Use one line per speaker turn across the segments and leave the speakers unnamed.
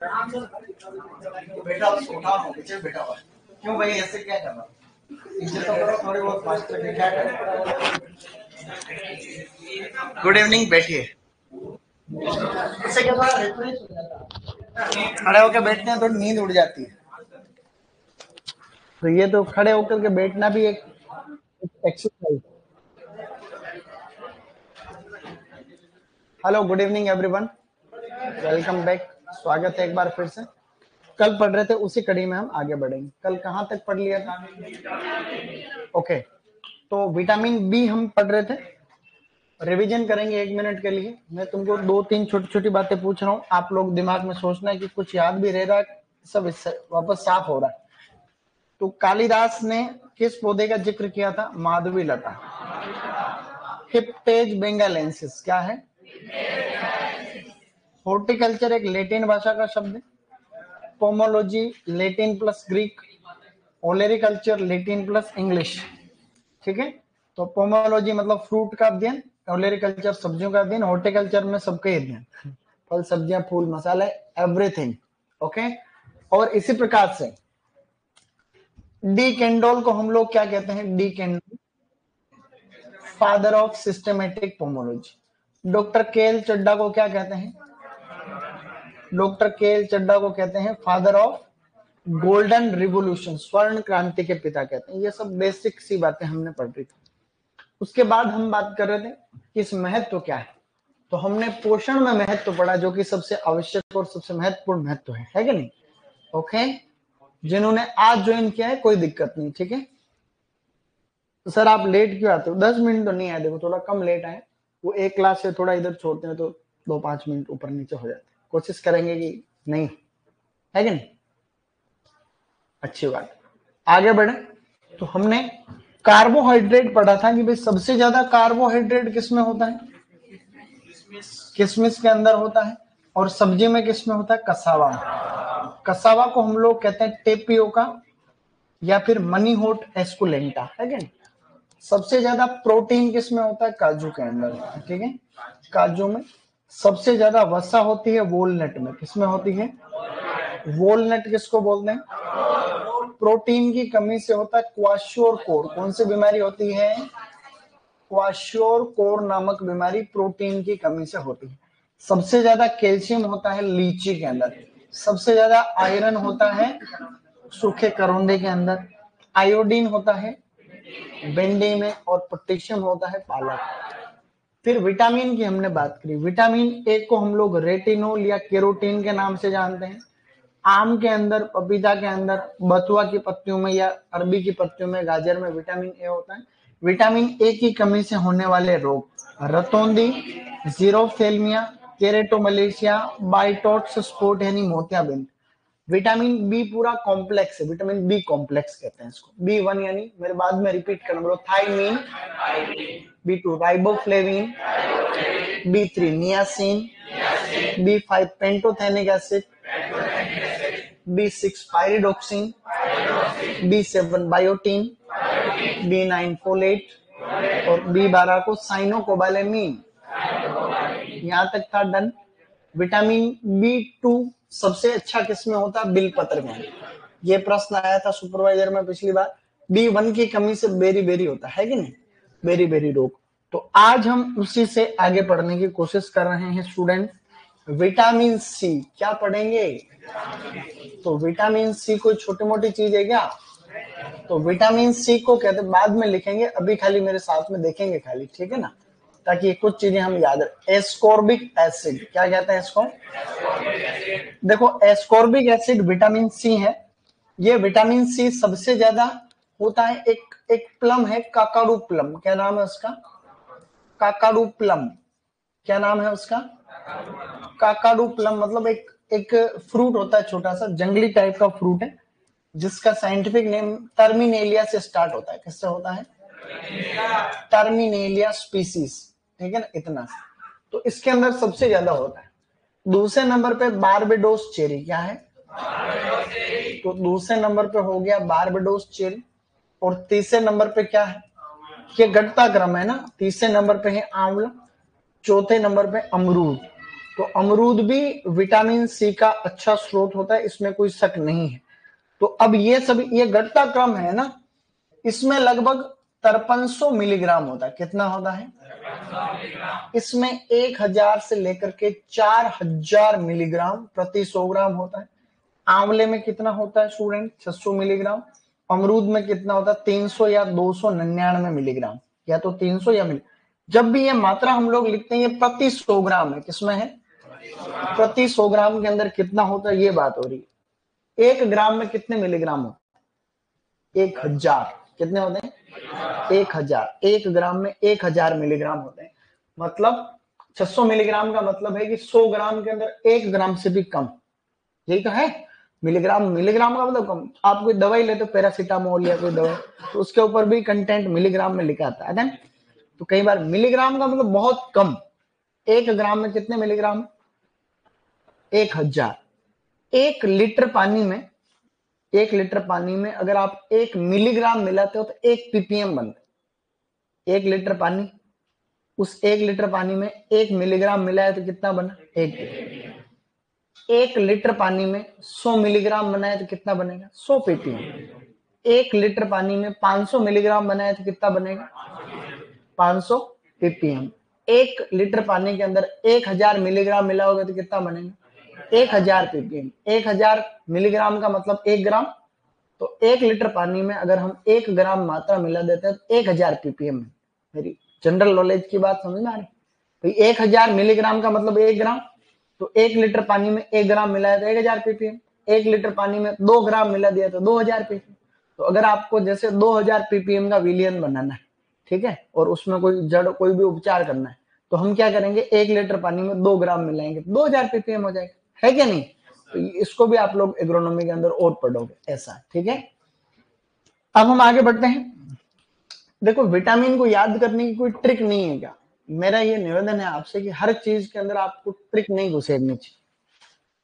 बेटा उठाओ पीछे बैठा हुआ। क्यों भाई ऐसे क्या कर रहा? पीछे तो करो थोड़ी बहुत फास्ट करके क्या कर। गुड इवनिंग, बैठिए। इससे क्या थोड़ा रिफ्रेश हो जाता है। खड़े होकर बैठते हैं तो नींद उड़ जाती है, तो ये तो खड़े होकर के बैठना भी एक exercise. Hello, good evening everyone, welcome back. स्वागत है एक बार फिर से। कल पढ़ रहे थे उसी कड़ी में हम आगे बढ़ेंगे। कल कहाँ तक पढ़ लिया था? ओके, तो विटामिन बी हम पढ़ रहे थे। रिवीजन करेंगे 1 मिनट के लिए। मैं तुमको 2-3 छोटी छोटी बातें पूछ रहा हूँ, आप लोग दिमाग में सोचना है कि कुछ याद भी रह रहा है, सब इससे वापस साफ हो रहा है। तो कालिदास ने किस पौधे का जिक्र किया था? माधवी लता। हिप्टेज बेंगालेंसिस क्या है? हॉर्टिकल्चर एक लैटिन भाषा का शब्द है। Pomology Latin plus Greek. Olericulture Latin plus English. ठीक है, तो पोमोलॉजी मतलब फ्रूट का अध्ययन, ओलेरिकल्चर सब्जियों का अध्ययन, हॉर्टिकल्चर में सबके अध्ययन, फल सब्जियां फूल मसाले एवरीथिंग। ओके, और इसी प्रकार से डी कैंडोल को हम लोग क्या कहते हैं? De Candolle father of systematic pomology. Doctor KL Chadda को क्या कहते हैं? डॉक्टर केएल चड्डा को कहते हैं फादर ऑफ गोल्डन रिवोल्यूशन, स्वर्ण क्रांति के पिता कहते हैं। ये सब बेसिक सी बातें हमने पढ़ रही थी। उसके बाद हम बात कर रहे थे कि इस महत्व क्या है, तो हमने पोषण में महत्व पढ़ा, जो कि सबसे आवश्यक और सबसे महत्वपूर्ण महत्व है कि नहीं? ओके, जिन्होंने आज ज्वाइन किया है कोई दिक्कत नहीं, ठीक है। तो सर आप लेट क्यों आते हो? 10 मिनट तो नहीं आए, देखो थोड़ा कम लेट आए। वो एक क्लास से थोड़ा इधर छोड़ते हैं तो 2-5 मिनट ऊपर नीचे हो जाते हैं। कोशिश करेंगे कि नहीं, है कि नहीं? अच्छी बात। आगे बढ़े तो हमने कार्बोहाइड्रेट पढ़ा था कि भाई सबसे ज्यादा कार्बोहाइड्रेट किसमें होता है? किशमिश के अंदर होता है। और सब्जी में किसमें होता है? कसावा में। कसावा को हम लोग कहते हैं टेपियोका या फिर मनी होट एस्कुलेंटा, है कि नहीं? सबसे ज्यादा प्रोटीन किसमें होता है? काजू के अंदर, ठीक है। काजू में सबसे ज्यादा वसा होती है वॉलनट में। किसमें होती है? वॉलनट किसको बोलते हैं? प्रोटीन की कमी से होता है क्वाशियोर। कौन सी बीमारी होती है? क्वाशियोर नामक बीमारी प्रोटीन की कमी से होती है। सबसे ज्यादा कैल्शियम होता है लीची के अंदर। सबसे ज्यादा आयरन होता है सूखे करौंदे के अंदर। आयोडीन होता है भिंडी में और पोटेशियम होता है पालक। फिर विटामिन की हमने बात करी। विटामिन ए को हम लोग रेटिनोल या केरोटीन के नाम से जानते हैं। आम के अंदर, पपीता के अंदर, बथुआ की पत्तियों में या अरबी की पत्तियों में, गाजर में विटामिन ए होता है। विटामिन ए की कमी से होने वाले रोग: रतौंधी, जीरोफेल्मिया, केरेटोमलेशिया, बाइटोट्स स्पॉट यानी मोतियाबिंद। विटामिन बी पूरा कॉम्प्लेक्स है, विटामिन बी कॉम्प्लेक्स कहते हैं इसको। बी1 यानी, मेरे बाद में रिपीट करना बोलो, थायमीन। B two riboflavin. बी3 नियासिन। B five pantothenic acid. बी6 पायरिडोक्सिन। बी7 बायोटीन। बी9 फोलेट और बी12 को साइनोकोबालेमिन। यहां तक था डन। विटामिन बी2 सबसे अच्छा किसमें होता है? बिलपत्र में। ये प्रश्न आया था सुपरवाइजर में पिछली बार। बी1 की कमी से बेरी बेरी होता है कि नहीं? बेरी बेरी रोग। तो आज हम उसी से आगे पढ़ने की कोशिश कर रहे हैं स्टूडेंट। विटामिन सी क्या पढ़ेंगे? तो विटामिन सी कोई छोटी मोटी चीज है क्या? तो विटामिन सी को कहते, बाद में लिखेंगे, अभी खाली मेरे साथ में देखेंगे खाली, ठीक है ना, ताकि कुछ चीजें हम याद रखें। एस्कॉर्बिक एसिड क्या कहते हैं इसको? देखो, एस्कॉर्बिक एसिड विटामिन सी है। ये विटामिन सी सबसे ज्यादा होता है। एक प्लम है काकाडू प्लम, क्या नाम है उसका? Kakadu plum. क्या नाम है उसका? Kakadu plum. मतलब एक फ्रूट होता है, छोटा सा जंगली टाइप का फ्रूट है, जिसका साइंटिफिक नेम टर्मिनेलिया से स्टार्ट होता है। किससे होता है? टर्मिनेलिया स्पीसीज, ठीक है ना, इतना। तो इसके अंदर सबसे ज्यादा होता है। दूसरे नंबर पे बारबेडोस चेरी। क्या है? तो दूसरे नंबर पे हो गया बारबेडोस चेरी। और तीसरे नंबर पे क्या है? ये घटता क्रम है ना। तीसरे नंबर पे है आंवला, चौथे नंबर पे अमरूद, तो अमरूद भी विटामिन सी का अच्छा स्रोत होता है, इसमें कोई शक नहीं है। तो अब ये सब ये घटता क्रम है ना, इसमें लगभग 5300 मिलीग्राम होता है। कितना होता है? इसमें 1000 से लेकर के 4000 मिलीग्राम प्रति 100 ग्राम होता है। आंवले में कितना होता है स्टूडेंट? 600 मिलीग्राम। अमरूद में कितना होता है? 300 या 299 मिलीग्राम, या तो 300 या मिली। जब भी ये मात्रा हम लोग लिखते हैं ये प्रति 100 ग्राम है। किसमें है? प्रति 100 ग्राम के अंदर कितना होता है ये बात हो रही है। 1 ग्राम में कितने मिलीग्राम होते हैं? 1000। कितने होते हैं? 1000। 1 ग्राम में 1000 मिलीग्राम होते हैं। मतलब 600 मिलीग्राम का मतलब है कि 100 ग्राम के अंदर 1 ग्राम से भी कम। यही तो है मिलीग्राम। मिलीग्राम का मतलब कम। आप कोई दवाई लेते हो, पैरासीटामोल या कोई दवाई, तो उसके ऊपर भी कंटेंट मिलीग्राम में लिखा आता है ना। तो कई बार मिलीग्राम का मतलब बहुत कम। 1 ग्राम में कितने मिलीग्राम? 1000। 1 लीटर पानी में, 1 लीटर पानी में अगर आप 1 मिलीग्राम मिलाते हो तो 1 पीपीएम बनता है। 1 लीटर पानी, उस 1 लीटर पानी में 1 मिलीग्राम मिलाया तो कितना बना? 1 लीटर पानी में 100 मिलीग्राम बनाया तो कितना बनेगा? 100 पीपीएम। 1 लीटर पानी में 500 मिलीग्राम बनाया तो कितना बनेगा? 500 पीपीएम। 1 लीटर पानी के अंदर 1000 मिलीग्राम मिला होगा तो कितना बनेगा? 1000 पीपीएम। 1000 मिलीग्राम का मतलब 1 ग्राम। तो 1 लीटर पानी में अगर हम 1 ग्राम मात्रा मिला देते हैं तो 1000 पीपीएम। मेरी जनरल नॉलेज की बात समझ में आ रही? तो 1000 मिलीग्राम का मतलब 1 ग्राम। तो 1 लीटर पानी में 1 ग्राम मिलाया तो 1000 पीपीएम। 1 लीटर पानी में 2 ग्राम मिला दिया तो 2000 पीपीएम। तो अगर आपको जैसे 2000 पीपीएम का विलियन बनाना है, ठीक है, और उसमें कोई जड़ कोई भी उपचार करना है, तो हम क्या करेंगे? 1 लीटर पानी में 2 ग्राम मिलाएंगे, 2000 पीपीएम हो जाएगा। है क्या नहीं? तो इसको भी आप लोग एग्रोनॉमी के अंदर और पढ़ोगे ऐसा। ठीक है, अब हम आगे बढ़ते हैं। देखो, विटामिन को याद करने की कोई ट्रिक नहीं है क्या? मेरा ये निवेदन है आपसे कि हर चीज के अंदर आपको ट्रिक नहीं घुसेड़नी चाहिए।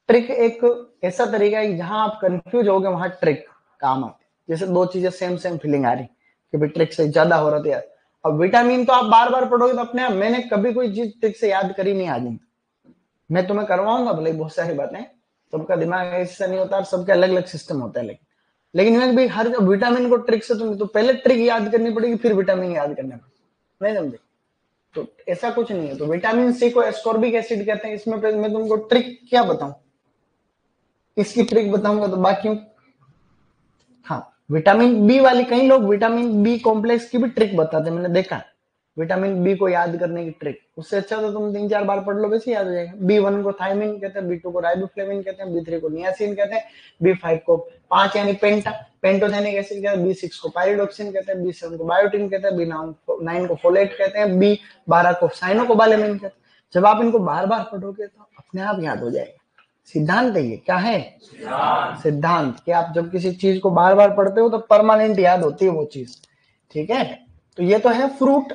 ट्रिक एक ऐसा तरीका है जहां आप कंफ्यूज हो गए वहां ट्रिक काम आती है। जैसे दो चीजें सेम सेम फीलिंग आ रही कि भाई ट्रिक से ज्यादा हो रहा था यार। अब विटामिन तो आप बार बार पढ़ोगे तो अपने आप, मैंने कभी कोई चीज ट्रिक से याद करी नहीं आज। मैं तुम्हें करवाऊंगा भले बहुत सारी बातें, सबका दिमाग ऐसा नहीं होता, सबके अलग अलग सिस्टम होता है। लेकिन मैं भी हर विटामिन को ट्रिक से तुम तो पहले ट्रिक याद करनी पड़ेगी फिर विटामिन याद करना पड़ेगा। नहीं समझे? तो ऐसा कुछ नहीं है। तो विटामिन सी को एस्कॉर्बिक एसिड कहते हैं। इसमें मैं तुमको ट्रिक क्या बताऊं? इसकी ट्रिक बताऊंगा तो बाकी। हाँ, विटामिन बी वाली, कई लोग विटामिन बी कॉम्प्लेक्स की भी ट्रिक बताते हैं, मैंने देखा। विटामिन बी को याद करने की ट्रिक, उससे अच्छा तो तुम 3-4 बार पढ़ लो, वैसे याद हो जाएगा। बी1 को थायमिन कहते हैं, बी2 को राइबोफ्लेविन कहते हैं, बी3 को नियासिन कहते हैं, बी5 को 5 यानी पेंटोथेनिक एसिड कहते हैं, बी6 को पायरिडोक्सिन कहते हैं, बी7 को बायोटिन कहते हैं, बी9 को फोलेट कहते हैं, बी12 को साइनोकोबालेमिन कहते हैं। जब आप इनको बार बार पढ़ोगे तो अपने आप याद हो जाएगा। सिद्धांत है ये। क्या है? सिद्धांत कि आप जब किसी चीज को बार बार पढ़ते हो तो परमानेंट याद होती है वो चीज। ठीक है, तो ये तो है फ्रूट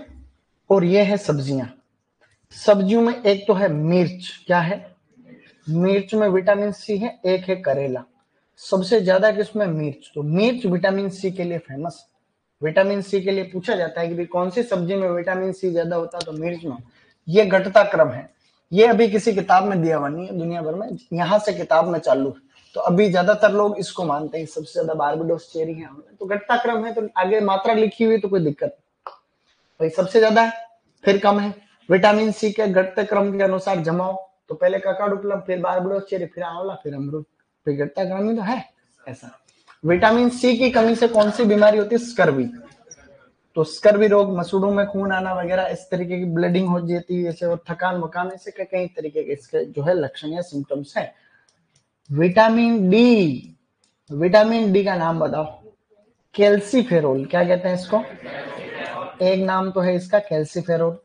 और ये है सब्जियां। सब्जियों में एक तो है मिर्च। क्या है? मिर्च में विटामिन सी है। एक है करेला। सबसे ज्यादा किसमें? मिर्च। तो मिर्च विटामिन सी के लिए फेमस। विटामिन सी के लिए पूछा जाता है कि भाई कौन सी सब्जी में विटामिन सी ज्यादा होता है, तो मिर्च में। ये घटता क्रम है। ये अभी किसी किताब में दिया हुआ नहीं है, दुनिया भर में यहां से किताब में चालू है। तो अभी ज्यादातर लोग इसको मानते हैं सबसे ज्यादा बारबेडोस चेरी है। तो घटता क्रम है, तो आगे मात्रा लिखी हुई तो कोई दिक्कत नहीं। भाई सबसे ज्यादा है फिर कम है। विटामिन सी के घटते क्रम के अनुसार जमाओ, तो पहले ककाडुक्लम, फिर बारबेडोस चेरी, फिर आंवला, फिर अमरूद। फिर घटता क्रम ही तो है ऐसा। विटामिन सी की कमी से कौन सी बीमारी होती है? स्कर्वी। तो स्कर्वी रोग, मसूड़ों में खून आना वगैरह, इस तरीके की ब्लीडिंग हो जाती है, और थकान वकान, ऐसे कई तरीके के इसके जो है लक्षण या सिम्टम्स है। विटामिन डी, विटामिन डी का नाम बताओ। कैल्सीफेरोल। क्या कहते हैं इसको? एक नाम तो है इसका कैल्सीफेरोल,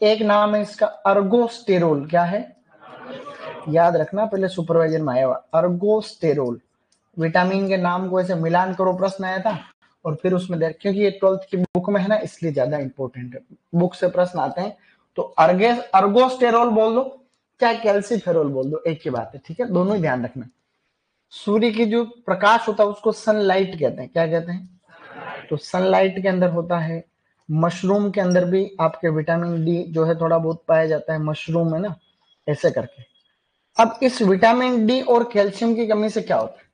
एक नाम है इसका अर्गोस्टेरोल। क्या है? याद रखना, पहले सुपरवाइजर में आया हुआ अर्गोस्टेरोल। विटामिन के नाम को ऐसे मिलान करो, प्रश्न आया था, और फिर उसमें देख, क्योंकि ये 12th की बुक में है ना, इसलिए ज्यादा इंपॉर्टेंट है, बुक से प्रश्न आते हैं। तो अर्गोस्टेरोल बोल दो चाहे कैल्सीफेरोल बोल दो, एक ही बात है। ठीक है, दोनों ही ध्यान रखना। सूर्य की जो प्रकाश होता है उसको सनलाइट कहते हैं। क्या कहते हैं? तो सनलाइट के अंदर होता है। मशरूम के अंदर भी आपके विटामिन डी जो है थोड़ा बहुत पाया जाता है, मशरूम है ना, ऐसे करके। अब इस विटामिन डी और कैल्शियम की कमी से क्या होता है?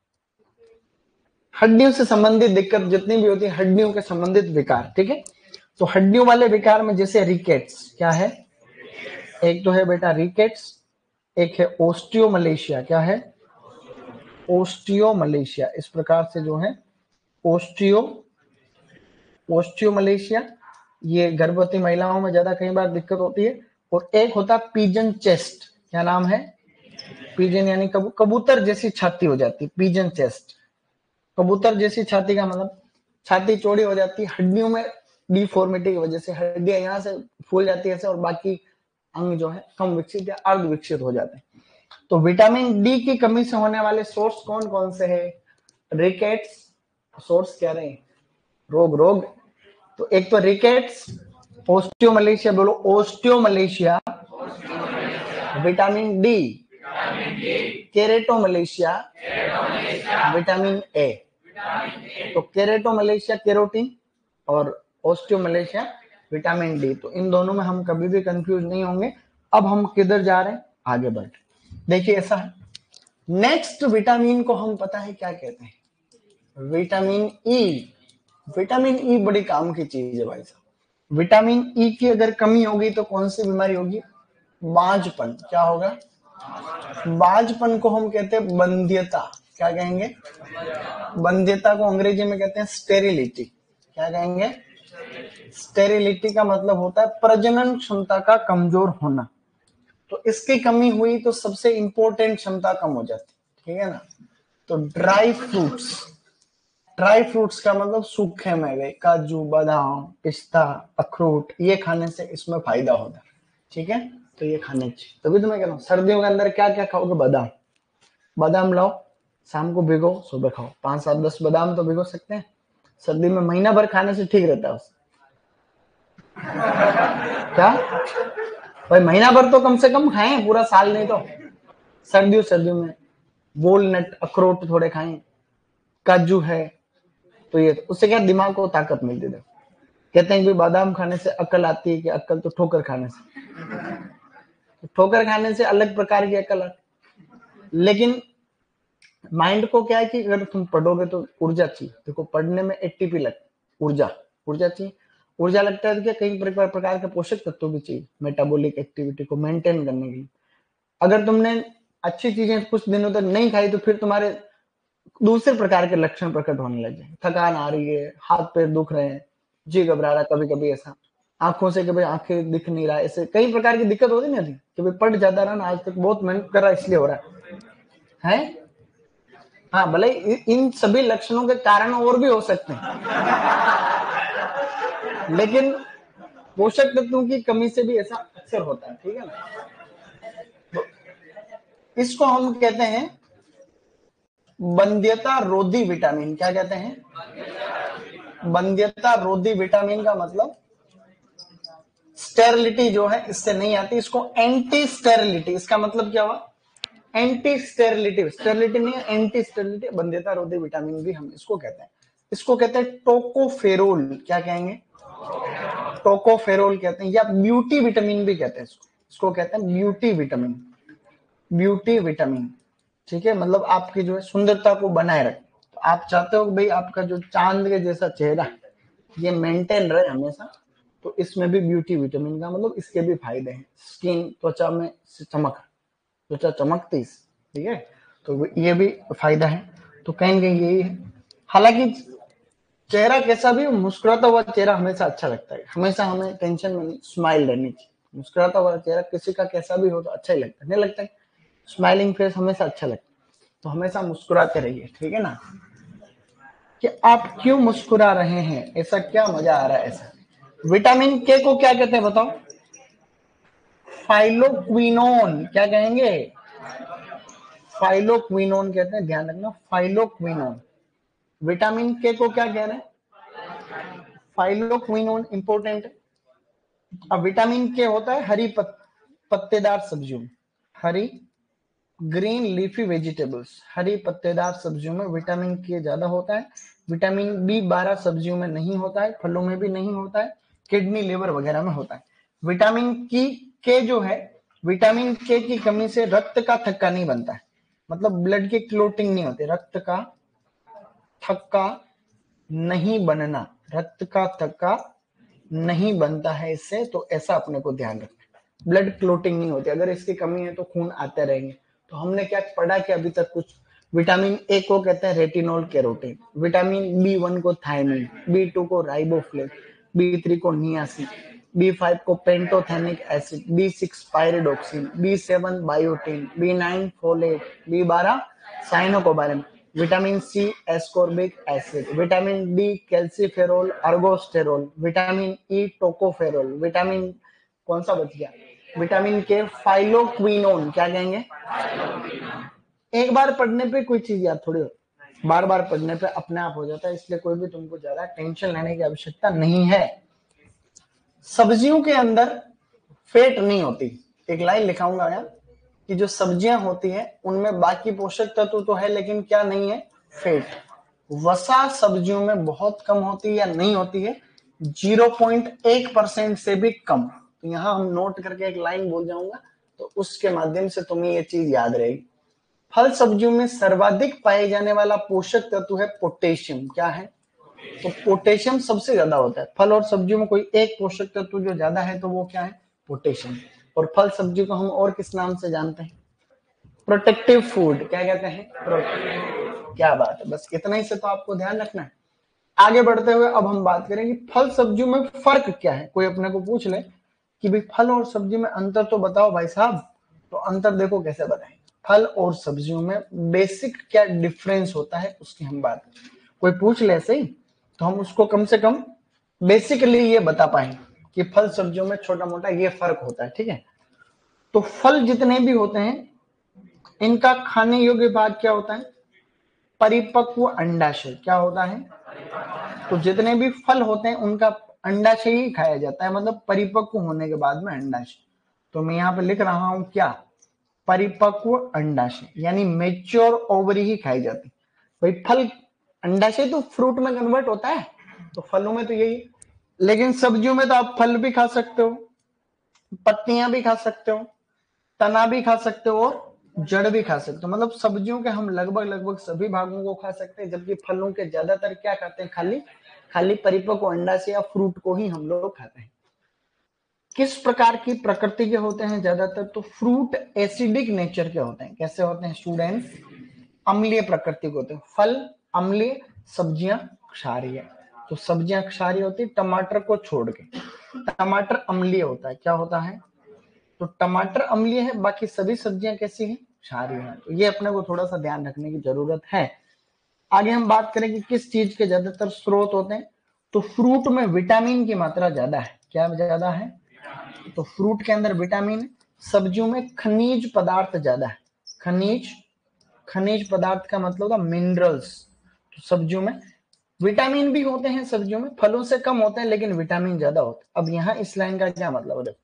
हड्डियों से संबंधित दिक्कत जितनी भी होती है, हड्डियों के संबंधित विकार, ठीक है। तो हड्डियों वाले विकार में जैसे रिकेट्स, क्या है, एक तो है बेटा रिकेट्स, एक है ओस्टियोमलेशिया। क्या है? ओस्टियोमलेशिया। इस प्रकार से जो है ओस्टियोमलेशिया, ये गर्भवती महिलाओं में ज्यादा कई बार दिक्कत होती है। और एक होता है पिजन चेस्ट। क्या नाम है? पिजन यानी कबूतर जैसी छाती हो जाती है, पिजन चेस्ट। कबूतर जैसी छाती का मतलब छाती चौड़ी हो जाती है, हड्डियों में डिफॉर्मिटी की वजह से हड्डियां यहाँ से फूल जाती है ऐसे, और बाकी अंग जो है कम विकसित या अर्ध विकसित हो जाते हैं। तो विटामिन डी की कमी से होने वाले सोर्स कौन कौन से है? रिकेट्स, सोर्स कह रहे हैं रोग। तो एक तो रिकेट्स, ओस्टियोमलेशिया, बोलो osteomalacia, vitamin D, keratomalacia, vitamin A. तो केरेटोमलेशिया केरोटीन और ओस्टियोमलेशिया विटामिन डी। तो इन दोनों में हम कभी भी कंफ्यूज नहीं होंगे। अब हम किधर जा रहे हैं? आगे बढ़। देखिए ऐसा है, नेक्स्ट विटामिन को हम पता है क्या कहते हैं? Vitamin E. विटामिन ई बड़ी काम की चीज है भाई साहब। विटामिन ई की अगर कमी होगी तो कौन सी बीमारी होगी? बांझपन। क्या होगा? बांझपन को हम कहते हैं बंध्यता। क्या कहेंगे? बंध्यता को अंग्रेजी में कहते हैं स्टेरिलिटी। क्या कहेंगे? स्टेरिलिटी का मतलब होता है प्रजनन क्षमता का कमजोर होना। तो इसकी कमी हुई तो सबसे इंपॉर्टेंट क्षमता कम हो जाती, ठीक है ना। तो ड्राई फ्रूट्स, ड्राई फ्रूट्स का मतलब सूखे मेवे, काजू, बादाम, पिस्ता, अखरोट, ये खाने से इसमें फायदा होता है, ठीक है। तो ये खाने चाहिए। तभी तो मैं कह रहा हूँ सर्दियों के अंदर क्या क्या खाओगे? बादाम। बादाम लाओ, शाम को भिगो, सुबह खाओ। 5, 7, 10 बादाम तो भिगो सकते हैं। सर्दी में महीना भर खाने से ठीक रहता है उससे। क्या भाई, महीना भर तो कम से कम खाएं, पूरा साल नहीं तो। सर्दियों में वॉलनट, अखरोट थोड़े खाएं, काजू है, तो ये उससे क्या दिमाग को ताकत मिलती है। कहते हैं कि बादाम खाने से अकल आती है, कि अकल तो ठोकर खाने से, तो ठोकर खाने से अलग प्रकार की अकल आती। लेकिन माइंड को क्या है कि अगर तुम पढ़ोगे तो ऊर्जा चाहिए। देखो पढ़ने में एटीपी लगती, ऊर्जा चाहिए। ऊर्जा लगता है कि कई प्रकार के पोषक तत्व भी चाहिए मेटाबॉलिक एक्टिविटी को मेंटेन करने के लिए। अगर तुमने अच्छी चीजें कुछ दिनों तक नहीं खाई तो फिर तुम्हारे दूसरे प्रकार के लक्षण प्रकट होने लग जाए। थकान आ रही है, हाथ पैर दुख रहे हैं, जी घबरा रहा, कभी कभी ऐसा, आंखों से कभी आंखें दिख नहीं रहा, ऐसे कई प्रकार की दिक्कत होती नहीं थी कि भाई पढ़ जाता रहा ना, आज तक बहुत मेहनत कर रहा इसलिए हो रहा है। हाँ, भले इन सभी लक्षणों के कारण और भी हो सकते हैं, लेकिन पोषक तत्वों की कमी से भी ऐसा अक्सर होता है, ठीक है ना। तो इसको हम कहते हैं बंध्यता रोधी विटामिन। क्या कहते हैं? बंध्यता रोधी विटामिन का मतलब स्टेरिलिटी जो है इससे नहीं आती, इसको एंटी स्टेरिलिटी। इसका मतलब क्या हुआ? Anti sterility. स्टेरिलिटी नहीं है, एंटी स्टेरिलिटी। बंध्यता रोधी विटामिन भी हम इसको कहते हैं। इसको कहते हैं टोकोफेरोल। क्या कहेंगे? टोकोफेरोल कहते हैं, या ब्यूटी विटामिन भी कहते हैं इसको कहते हैं ब्यूटी विटामिन। ब्यूटी विटामिन, ठीक है, मतलब आपकी जो है सुंदरता को बनाए रखे। तो आप चाहते हो कि भाई आपका जो चांद के जैसा चेहरा ये मेंटेन रहे हमेशा, तो इसमें भी ब्यूटी विटामिन का मतलब इसके भी फायदे हैं। स्किन, त्वचा में चमक, त्वचा चमकती, ठीक है, तो ये भी फायदा है। तो कहीं ना कहीं यही है। हालांकि चेहरा कैसा भी, मुस्कुराता हुआ चेहरा हमेशा अच्छा लगता है। हमेशा हमें टेंशन में नहीं, स्माइल रहनी चाहिए। मुस्कुराता हुआ चेहरा किसी का कैसा भी हो तो अच्छा ही लगता है, नहीं लगता है? स्माइलिंग फेस हमेशा अच्छा लगता है। तो हमेशा मुस्कुराते रहिए, ठीक है ना। कि आप क्यों मुस्कुरा रहे हैं, ऐसा क्या मजा आ रहा है ऐसा। विटामिन के को क्या कहते हैं बताओ? फाइलोक्विनोन। क्या कहेंगे? फाइलोक्विनोन कहते हैं, ध्यान रखना, फाइलोक्विनोन। विटामिन के को क्या कह रहे हैं? फाइलोक्विनोन इंपोर्टेंट है। अब विटामिन के होता है हरी पत्तेदार सब्जियों में, हरी ग्रीन लीफी वेजिटेबल्स, हरी पत्तेदार सब्जियों में विटामिन के ज्यादा होता है। विटामिन बी12 सब्जियों में नहीं होता है, फलों में भी नहीं होता है, किडनी लिवर वगैरह में होता है। विटामिन की के जो है विटामिन के की कमी से रक्त का थक्का नहीं बनता है, मतलब ब्लड की क्लोटिंग नहीं होती, रक्त का थक्का नहीं बनना, रक्त का थक्का नहीं बनता है इससे, तो ऐसा अपने को ध्यान रखना है। ब्लड क्लोटिंग नहीं होती, अगर इसकी कमी है तो खून आते रहेंगे। तो हमने क्या पढ़ा कि अभी तक कुछ, विटामिन ए को कहते हैं रेटिनॉल कैरोटीन, विटामिन बी1 को थायमिन, बी2 को राइबोफ्लेव, बी3 को नियासिन, बी5 को पेंटोथेनिक एसिड, बी6 pyridoxine, बी7 biotin, बी9 folate, B12 साइनोकोबालेम, vitamin C ascorbic acid, vitamin D calciferol अर्गोस्टेरोल, vitamin E tocopherol, vitamin कौन सा बच गया, विटामिन के फाइलोक्विनोन, क्या कहेंगे, एक बार पढ़ने पे कोई चीज याद थोड़ी हो, बार बार पढ़ने पे अपने आप हो जाता है, इसलिए कोई भी तुमको ज्यादा टेंशन लेने की आवश्यकता नहीं है। सब्जियों के अंदर फैट नहीं होती, एक लाइन लिखाऊंगा यार कि जो सब्जियां होती है उनमें बाकी पोषक तत्व तो है लेकिन क्या नहीं है, फैट। वसा सब्जियों में बहुत कम होती है या नहीं होती है, 0.1% से भी कम। तो यहां हम नोट करके एक लाइन बोल जाऊंगा, तो उसके माध्यम से तुम्हें ये चीज याद रहेगी। फल सब्जियों में सर्वाधिक पाए जाने वाला पोषक तत्व है पोटेशियम, क्या है, तो पोटेशियम सबसे ज्यादा होता है। फल और सब्जियों में कोई एक पोषक तत्व जो ज्यादा है तो वो क्या है, पोटेशियम। और फल सब्जी को हम और किस नाम से जानते हैं, प्रोटेक्टिव फूड, क्या कहते हैं, प्रोटेक्टिव। क्या बात है, बस इतना ही से तो आपको ध्यान रखना है। आगे बढ़ते हुए अब हम बात करेंगे फल सब्जियों में फर्क क्या है। कोई अपने को पूछ ले कि भाई फल और सब्जी में अंतर तो बताओ भाई साहब, तो अंतर देखो कैसे बताएं। फल और सब्जियों में बेसिक क्या डिफरेंस होता है उसकी हम बात करें। कोई पूछ ले ऐसे ही तो हम उसको कम से कम बेसिकली ये बता पाएंगे कि फल सब्जियों में छोटा मोटा ये फर्क होता है, ठीक है। तो फल जितने भी होते हैं इनका खाने योग्य भाग क्या होता है, परिपक्व अंडाशय, क्या होता है, तो जितने भी फल होते हैं उनका अंडाशय ही खाया जाता है, मतलब परिपक्व होने के बाद में अंडाशय। तो मैं यहाँ पे लिख रहा हूं क्या, परिपक्व अंडाशय, यानी मेच्योर ओवरी ही खाई जाती। भाई फल, अंडाशय तो फ्रूट में कन्वर्ट होता है, तो फलों में तो यही, लेकिन सब्जियों में तो आप फल भी खा सकते हो, पत्तियां भी खा सकते हो, तना भी खा सकते हो और जड़ भी खा सकते हो। मतलब सब्जियों के हम लगभग सभी भागों को खा सकते हैं, जबकि फलों के ज्यादातर क्या खाते हैं, खाली खाली परिपक्व अंडा से या फ्रूट को ही हम लोग खाते हैं। किस प्रकार की प्रकृति के होते हैं ज्यादातर, तो फ्रूट एसिडिक नेचर के होते हैं। कैसे होते हैं स्टूडेंट्स, अम्लीय प्रकृति के होते हैं। फल अम्लीय, सब्जियां क्षारीय। तो सब्जियां क्षारीय होती है टमाटर को छोड़ के, टमाटर अम्लीय होता है, क्या होता है, तो टमाटर अम्लीय है, बाकी सभी सब्जियां कैसी हैं, क्षारीय हैं। तो ये अपने को थोड़ा सा ध्यान रखने की जरूरत है। आगे हम बात करें कि किस चीज के ज्यादातर स्रोत होते हैं, तो फ्रूट में विटामिन की मात्रा ज्यादा है, क्या ज्यादा है, तो फ्रूट के अंदर विटामिन। सब्जियों में खनिज पदार्थ ज्यादा है, खनिज, खनिज पदार्थ का मतलब होता मिनरल्स। तो सब्जियों में विटामिन भी होते हैं, सब्जियों में फलों से कम होते हैं लेकिन विटामिन ज्यादा होते हैं। अब यहाँ इस लाइन का क्या मतलब है, देखो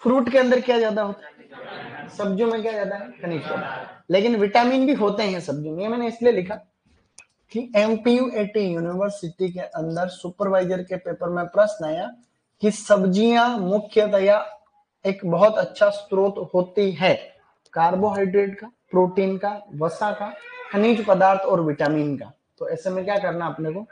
फ्रूट के अंदर क्या ज्यादा होता है, सब्जियों में क्या ज्यादा है, खनिज पदार्थ, लेकिन विटामिन भी होते हैं सब्जियों में। ये मैंने इसलिए लिखा कि एमपीयूएटी यूनिवर्सिटी के अंदर सुपरवाइजर के पेपर में प्रश्न आया कि सब्जियां मुख्यतया एक बहुत अच्छा स्रोत होती है कार्बोहाइड्रेट का, प्रोटीन का, वसा का, खनिज पदार्थ और विटामिन का। तो ऐसे में क्या करना अपने को,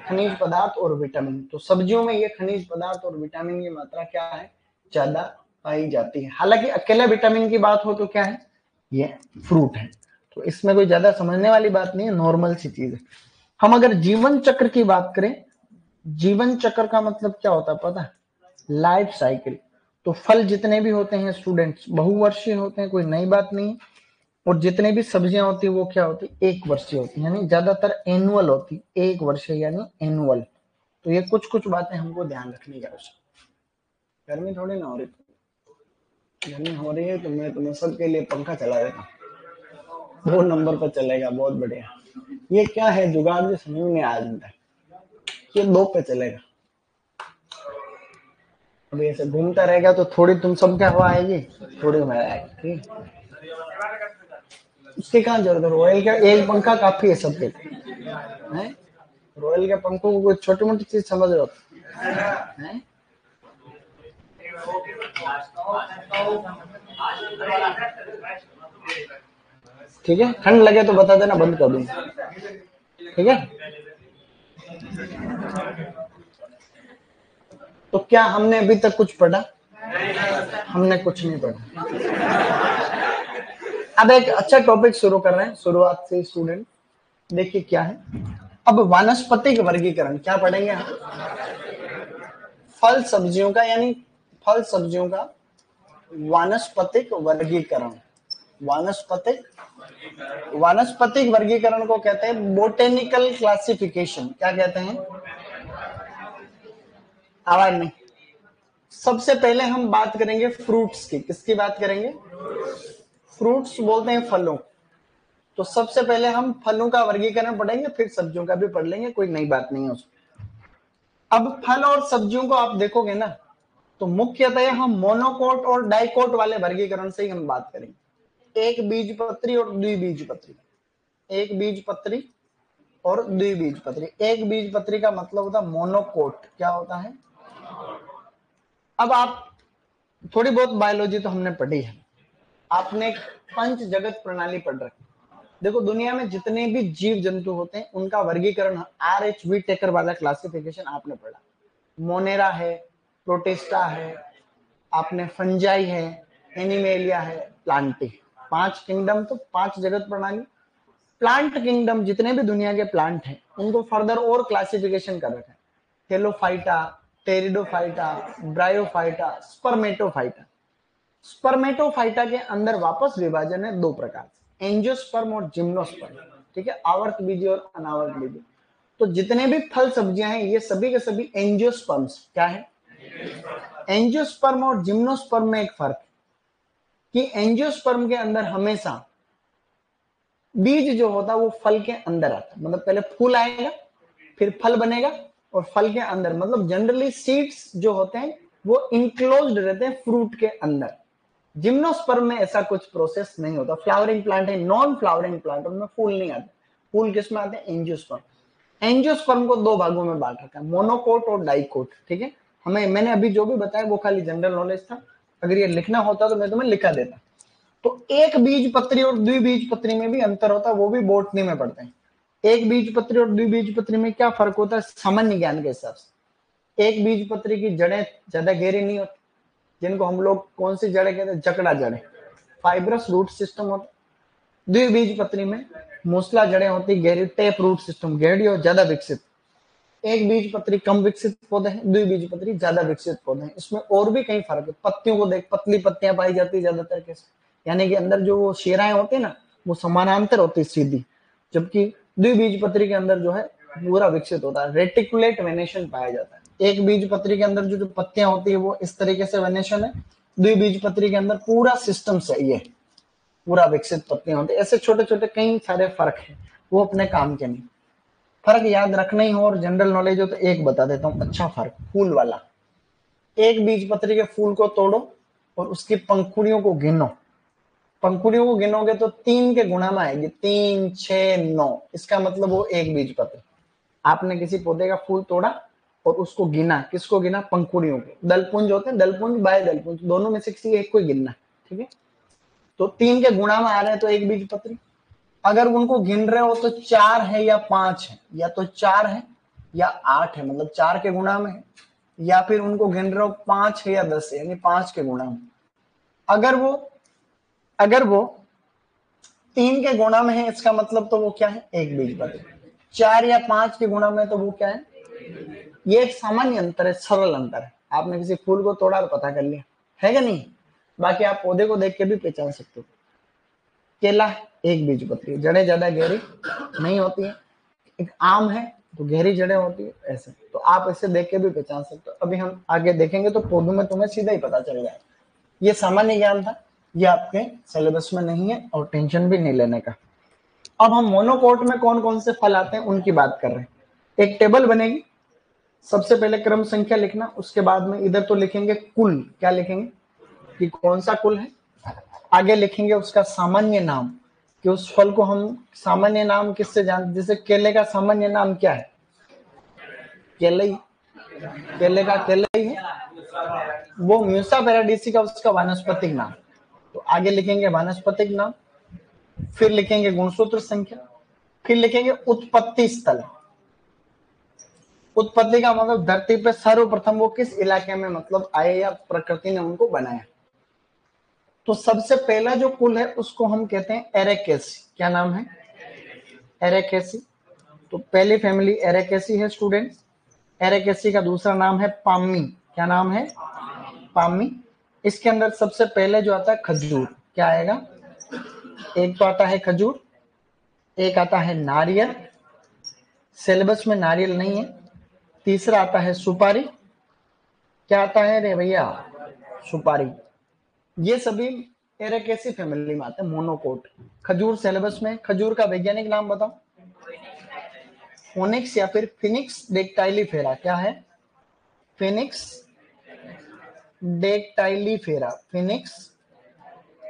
खनिज पदार्थ और विटामिन। तो सब्जियों में ये खनिज पदार्थ और विटामिन की मात्रा क्या है, ज्यादा पाई जाती है। हालांकि अकेला विटामिन की बात हो तो क्या है, ये फ्रूट है। तो इसमें कोई ज्यादा समझने वाली बात नहीं है, नॉर्मल सी चीज है। हम अगर जीवन चक्र की बात करें, जीवन चक्र का मतलब क्या होता है पता है, लाइफ साइकिल। तो फल जितने भी होते हैं स्टूडेंट्स बहुवर्षीय होते हैं, कोई नई बात नहीं। और जितने भी सब्जियां होती है वो क्या होती है, एक वर्षीय होती है, यानी ज्यादातर एनुअल होती, एक वर्षीय यानी एनुअल। तो ये कुछ कुछ बातें हमको ध्यान रखने की आवश्यकता। गर्मी थोड़ी ना हो रही, गर्मी हो रही है तो मैं तुम्हें सबके लिए पंखा चला देता हूँ, 2 नंबर पर चलेगा, बहुत बढ़िया। ये क्या है जुगाड़ जो समझ में आ जाता है, ये 2 पे चलेगा। अभी ऐसे घूमता रहेगा तो थोड़ी तुम सब क्या हवा आएगी, थोड़ी हवा आएगी, ठीक। उसकी कहाँ जरूरत है, रॉयल का एक पंखा काफी है सबके हैं। रॉयल के पंखों को कोई छोटी मोटी चीज समझ रहे हो हैं? ठीक है, ठंड लगे तो बता देना, बंद कर दूंगा। ठीक है, तो क्या हमने अभी तक कुछ पढ़ा? हमने कुछ नहीं पढ़ा। अब एक अच्छा टॉपिक शुरू कर रहे हैं शुरुआत से स्टूडेंट। देखिए क्या है, अब वानस्पतिक वर्गीकरण क्या पढ़ेंगे हम? फल सब्जियों का, यानी फल सब्जियों का वानस्पतिक वर्गीकरण। वानस्पतिक वर्गीकरण को कहते हैं बोटेनिकल क्लासिफिकेशन। क्या कहते हैं? आवाज नहीं। सबसे पहले हम बात करेंगे फ्रूट्स की। किसकी बात करेंगे? फ्रूट्स बोलते हैं फलों। तो सबसे पहले हम फलों का वर्गीकरण पढ़ेंगे, फिर सब्जियों का भी पढ़ लेंगे, कोई नई बात नहीं है उसमें। अब फल और सब्जियों को आप देखोगे ना, तो मुख्यतः हम मोनोकोट और डाइकोट वाले वर्गीकरण से ही हम बात करेंगे। एक बीजपत्री और द्विबीजपत्री। एक बीजपत्री और द्विबीजपत्री। एक बीजपत्री का मतलब होता है मोनोकोट। क्या होता है? अब आप थोड़ी बहुत बायोलॉजी तो हमने पढ़ी है, आपने पंच जगत प्रणाली पढ़ रखी। देखो दुनिया में जितने भी जीव जंतु होते हैं उनका वर्गीकरण RH व्हिटेकर वाला क्लासिफिकेशन आपने पढ़ा। मोनेरा है, प्रोटिस्टा है, आपने फंजाई है, एनिमेलिया है, प्लांटी। 5 किंगडम, तो 5 जगत प्रणाली। प्लांट किंगडम जितने भी दुनिया के प्लांट हैं उनको फर्दर और क्लासिफिकेशन कर रखा है। हेलोफाइटा, टेरिडोफाइटा, ब्रायोफाइटा, स्पर्मेटोफाइटा। स्पर्मेटोफाइटा के अंदर वापस विभाजन है 2 प्रकार, एंजियोस्पर्म और जिम्नोस्पर्म। ठीक है, आवर्त बीजी और अनावर्त बीजी। तो जितने भी फल सब्जियां हैं ये सभी के सभी एंजियोस्पर्म्स। क्या है? एंजियोस्पर्म और जिम्नोस्पर्म में एक फर्क कि एंजियोस्पर्म के अंदर हमेशा बीज जो होता है वो फल के अंदर आता है। मतलब पहले फूल आएगा, फिर फल बनेगा, और फल के अंदर मतलब जनरली सीड्स जो होते हैं वो इंक्लोज्ड रहते हैं फ्रूट के अंदर। जिम्नोस्पर्म में ऐसा कुछ प्रोसेस नहीं होता। फ्लावरिंग प्लांट है, नॉन फ्लावरिंग प्लांट, उनमें फूल नहीं आते। फूल किस में आते हैं? एंजियोस्पर्म। एंजियोस्पर्म को 2 भागों में बांट रखा है, मोनोकोट और डाइकोट। ठीक है, मैंने अभी जो भी बताया वो खाली जनरल नॉलेज था। अगर ये लिखना होता तो मैं तुम्हें लिखा देता। तो एक बीजपत्री और द्विबीजपत्री में भी अंतर होता है, वो भी बोटनी में पढ़ते हैं। एक बीजपत्री और द्विबीजपत्री में क्या फर्क होता है सामान्य ज्ञान के हिसाब से? एक बीजपत्री की जड़ें ज्यादा गहरी नहीं होती, जिनको हम लोग कौन सी जड़ें कहते हैं? जकड़ा जड़ें, फाइब्रस रूट सिस्टम होता। द्विबीजपत्री में मूसला जड़ें होती, गहरी टेप रूट सिस्टम, गहरी और ज्यादा विकसित। एक बीजपत्री कम विकसित पौधे हैं, द्विबीजपत्री ज्यादा विकसित पौधे हैं। इसमें और भी कई फर्क है। पत्तियों को देख, पतली पत्तियां पाई जाती है ज्यादातर कैसे, यानी कि अंदर जो वो शेराएं होती है ना वो समानांतर होती है सीधी, जबकि द्विबीजपत्री के अंदर जो है पूरा विकसित होता है, रेटिकुलेट वेनेशन पाया जाता है। एक बीजपत्री के अंदर जो पत्तियां होती है वो इस तरीके से वेनेशन है, द्विबीजपत्री के अंदर पूरा सिस्टम सही है, पूरा विकसित पत्तियां होती है। ऐसे छोटे छोटे कई सारे फर्क है, वो अपने काम के नहीं। फर्क याद रखना ही हो और जनरल नॉलेज हो तो एक बता देता हूँ अच्छा फर्क, फूल वाला। एक बीजपत्री के फूल को तोड़ो और उसकी पंखुड़ियों को गिनो। पंखुड़ियों को गिनोगे तो 3 के गुणा में आएगी, 3, 6, 9। इसका मतलब वो एक बीजपत्री। आपने किसी पौधे का फूल तोड़ा और उसको गिना, किसको गिना? पंखुड़ियों को। दलपुंज होते हैं, दलपुंज बाय दलपुंज, दोनों में से किसी एक को गिनना। ठीक है, तो 3 के गुणा में आ रहे हैं तो एक बीजपत्री। अगर उनको गिन रहे हो तो 4 है या 5 है, या तो 4 है या 8 है, मतलब 4 के गुणा में है, या फिर उनको गिन रहे हो 5 है या 10 है, यानी 5 के गुणा में। अगर वो 3 के गुणा में है इसका मतलब तो वो क्या है? एक बीजपत्री। 4 या 5 के गुणा में तो वो क्या है? ये एक सामान्य अंतर है, सरल अंतर है। आपने किसी फूल को तोड़ा और पता कर लिया, है क्या नहीं? बाकी आप पौधे को देख के भी पहचान सकते हो। केला एक बीजपत्री, जड़ें ज्यादा गहरी नहीं होती है। एक आम है तो गहरी जड़ें होती है, ऐसे। तो आप इसे देख के भी पहचान सकते हो। अभी हम आगे देखेंगे तो पौधों में तुम्हें सीधा ही पता चल जाएगा। ये सामान्य ज्ञान था, ये आपके सिलेबस में नहीं है और टेंशन भी नहीं लेने का। अब हम मोनोकोट में कौन कौन से फल आते हैं उनकी बात कर रहे हैं। एक टेबल बनेगी, सबसे पहले क्रम संख्या लिखना, उसके बाद में इधर तो लिखेंगे कुल। क्या लिखेंगे? कि कौन सा कुल है। आगे लिखेंगे उसका सामान्य नाम, कि उस फल को हम सामान्य नाम किससे जानते? जैसे केले का सामान्य नाम क्या है? केले। केले का केले ही है। वो म्यूसा पैराडीसिका उसका वानस्पतिक नाम। तो आगे लिखेंगे वानस्पतिक नाम, फिर लिखेंगे गुणसूत्र संख्या, फिर लिखेंगे उत्पत्ति स्थल। उत्पत्ति का मतलब धरती पे सर्वप्रथम वो किस इलाके में मतलब आए या प्रकृति ने उनको बनाया। तो सबसे पहला जो कुल है उसको हम कहते हैं एरेकेसी। क्या नाम है? एरेकेसी। तो पहली फैमिली एरेकेसी है स्टूडेंट्स। एरेकेसी का दूसरा नाम है पामी। क्या नाम है? पामी। इसके अंदर सबसे पहले जो आता है खजूर। क्या आएगा? एक तो आता है खजूर, एक आता है नारियल, सिलेबस में नारियल नहीं है। तीसरा आता है सुपारी। क्या आता है रे भैया? सुपारी। ये सभी एरेकेसी फैमिली में आते हैं, मोनोकोट। खजूर सिलेबस में। खजूर का वैज्ञानिक नाम बताओ। फोनिक्स या फिर फिनिक्स डेक्टाइलीफेरा। क्या है? फिनिक्स डेक्टाइलीफेरा। फिनिक्स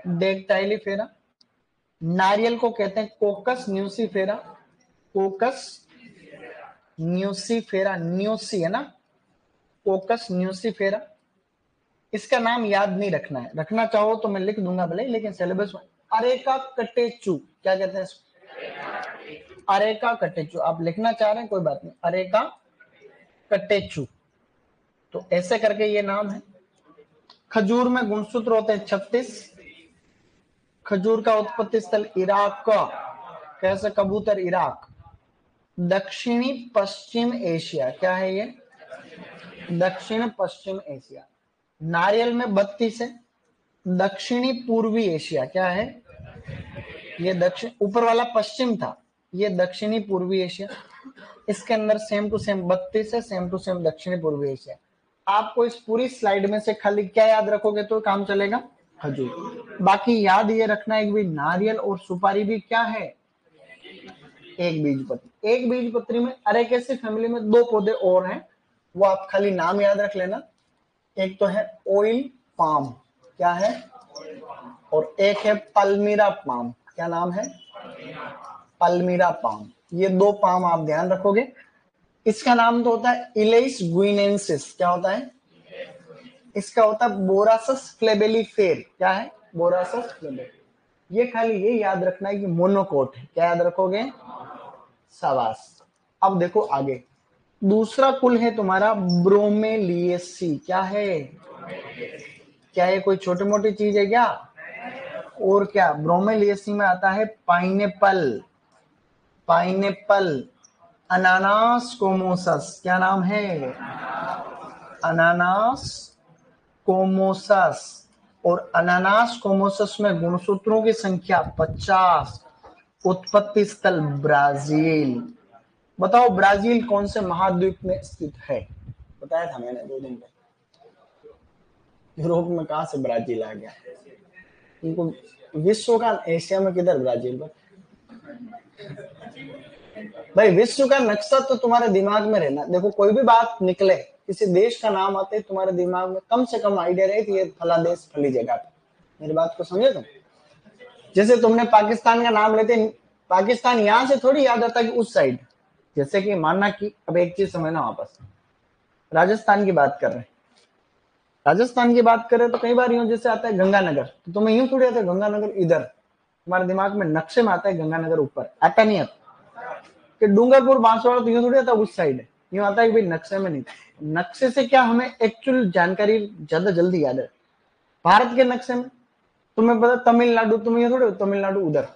डेक्टाइलीफेरा। नारियल को कहते हैं कोकस न्यूसीफेरा। कोकस न्यूसीफेरा, न्यूसी है ना, कोकस न्यूसीफेरा। इसका नाम याद नहीं रखना है, रखना चाहो तो मैं लिख दूंगा भले, लेकिन सिलेबस में अरेका कटेचू। क्या कहते हैं? Areca catechu. आप लिखना चाह रहे हैं कोई बात नहीं, अरेका कटेचू। तो ऐसे करके ये नाम है। खजूर में गुणसूत्र होते हैं 36। खजूर का उत्पत्ति स्थल इराक का, कैसे? कबूतर इराक। दक्षिणी पश्चिम एशिया। क्या है ये? दक्षिण पश्चिम एशिया। नारियल में 32 है। दक्षिणी पूर्वी एशिया। क्या है ये? दक्षिण, ऊपर वाला पश्चिम था, ये दक्षिणी पूर्वी एशिया। इसके अंदर सेम टू सेम 32 है, सेम टू सेम दक्षिणी पूर्वी एशिया। आपको इस पूरी स्लाइड में से खाली क्या याद रखोगे तो काम चलेगा? खजूर। बाकी याद ये रखना है कि भाई नारियल और सुपारी भी क्या है? एक बीजपत्री। एक बीजपत्री में अरेकेसी फैमिली में दो पौधे और हैं, वो आप खाली नाम याद रख लेना। एक तो है ऑयल पाम। क्या है? और एक है पल्मीरा पाम। क्या नाम है? पल्मीरा पाम। ये दो पाम आप ध्यान रखोगे। इसका नाम तो होता है इलेइस गुइनेंसिस। क्या होता है? इसका होता है बोरासस फ्लेबेलिफेर। क्या है? बोरासस फ्लेबेली। ये खाली ये याद रखना है कि मोनोकोट है। क्या याद रखोगे? शाबाश। अब देखो आगे, दूसरा कुल है तुम्हारा ब्रोमेलिएसी। क्या है? क्या ये कोई छोटी मोटी चीज है क्या? और क्या? ब्रोमेलिएसी में आता है पाइनएप्पल। पाइनएप्पल। अनानास कोमोसस। क्या नाम है? अनानास कोमोसस। और अनानास कोमोसस में गुणसूत्रों की संख्या 50। उत्पत्ति स्थल ब्राजील। बताओ ब्राजील कौन से महाद्वीप में स्थित है? बताया था मैंने 2 दिन पहले। यूरोप में कहां से ब्राजील आ गया? इनको विश्व का, एशिया में किधर ब्राजील? भाई विश्व का नक्शा तो तुम्हारे दिमाग में रहना। देखो कोई भी बात निकले, किसी देश का नाम आते तुम्हारे दिमाग में कम से कम आइडिया रहे कि ये फला देश फली जगह पे। मेरी बात को समझे तुम? जैसे तुमने पाकिस्तान का नाम लेते, पाकिस्तान यहां से थोड़ी याद आता कि उस साइड। जैसे कि मानना कि अब एक चीज समझना, वापस राजस्थान की बात कर रहे हैं। राजस्थान की बात करें तो कई बार यूं जैसे आता है गंगानगर, तो तुम्हें यूं थोड़ी आता है गंगानगर इधर। तुम्हारे दिमाग में नक्शे में आता है गंगानगर ऊपर, आता नहीं आता कि डूंगरपुर बांसवाड़ा, तो यूं थोड़ी आता उस साइड है। यूं आता है कि भाई नक्शे में नहीं। नक्शे से क्या हमें एक्चुअल जानकारी ज्यादा जल्दी याद है। भारत के नक्शे में तुम्हें पता तमिलनाडु, तुम्हें ये थोड़ी तमिलनाडु उधर,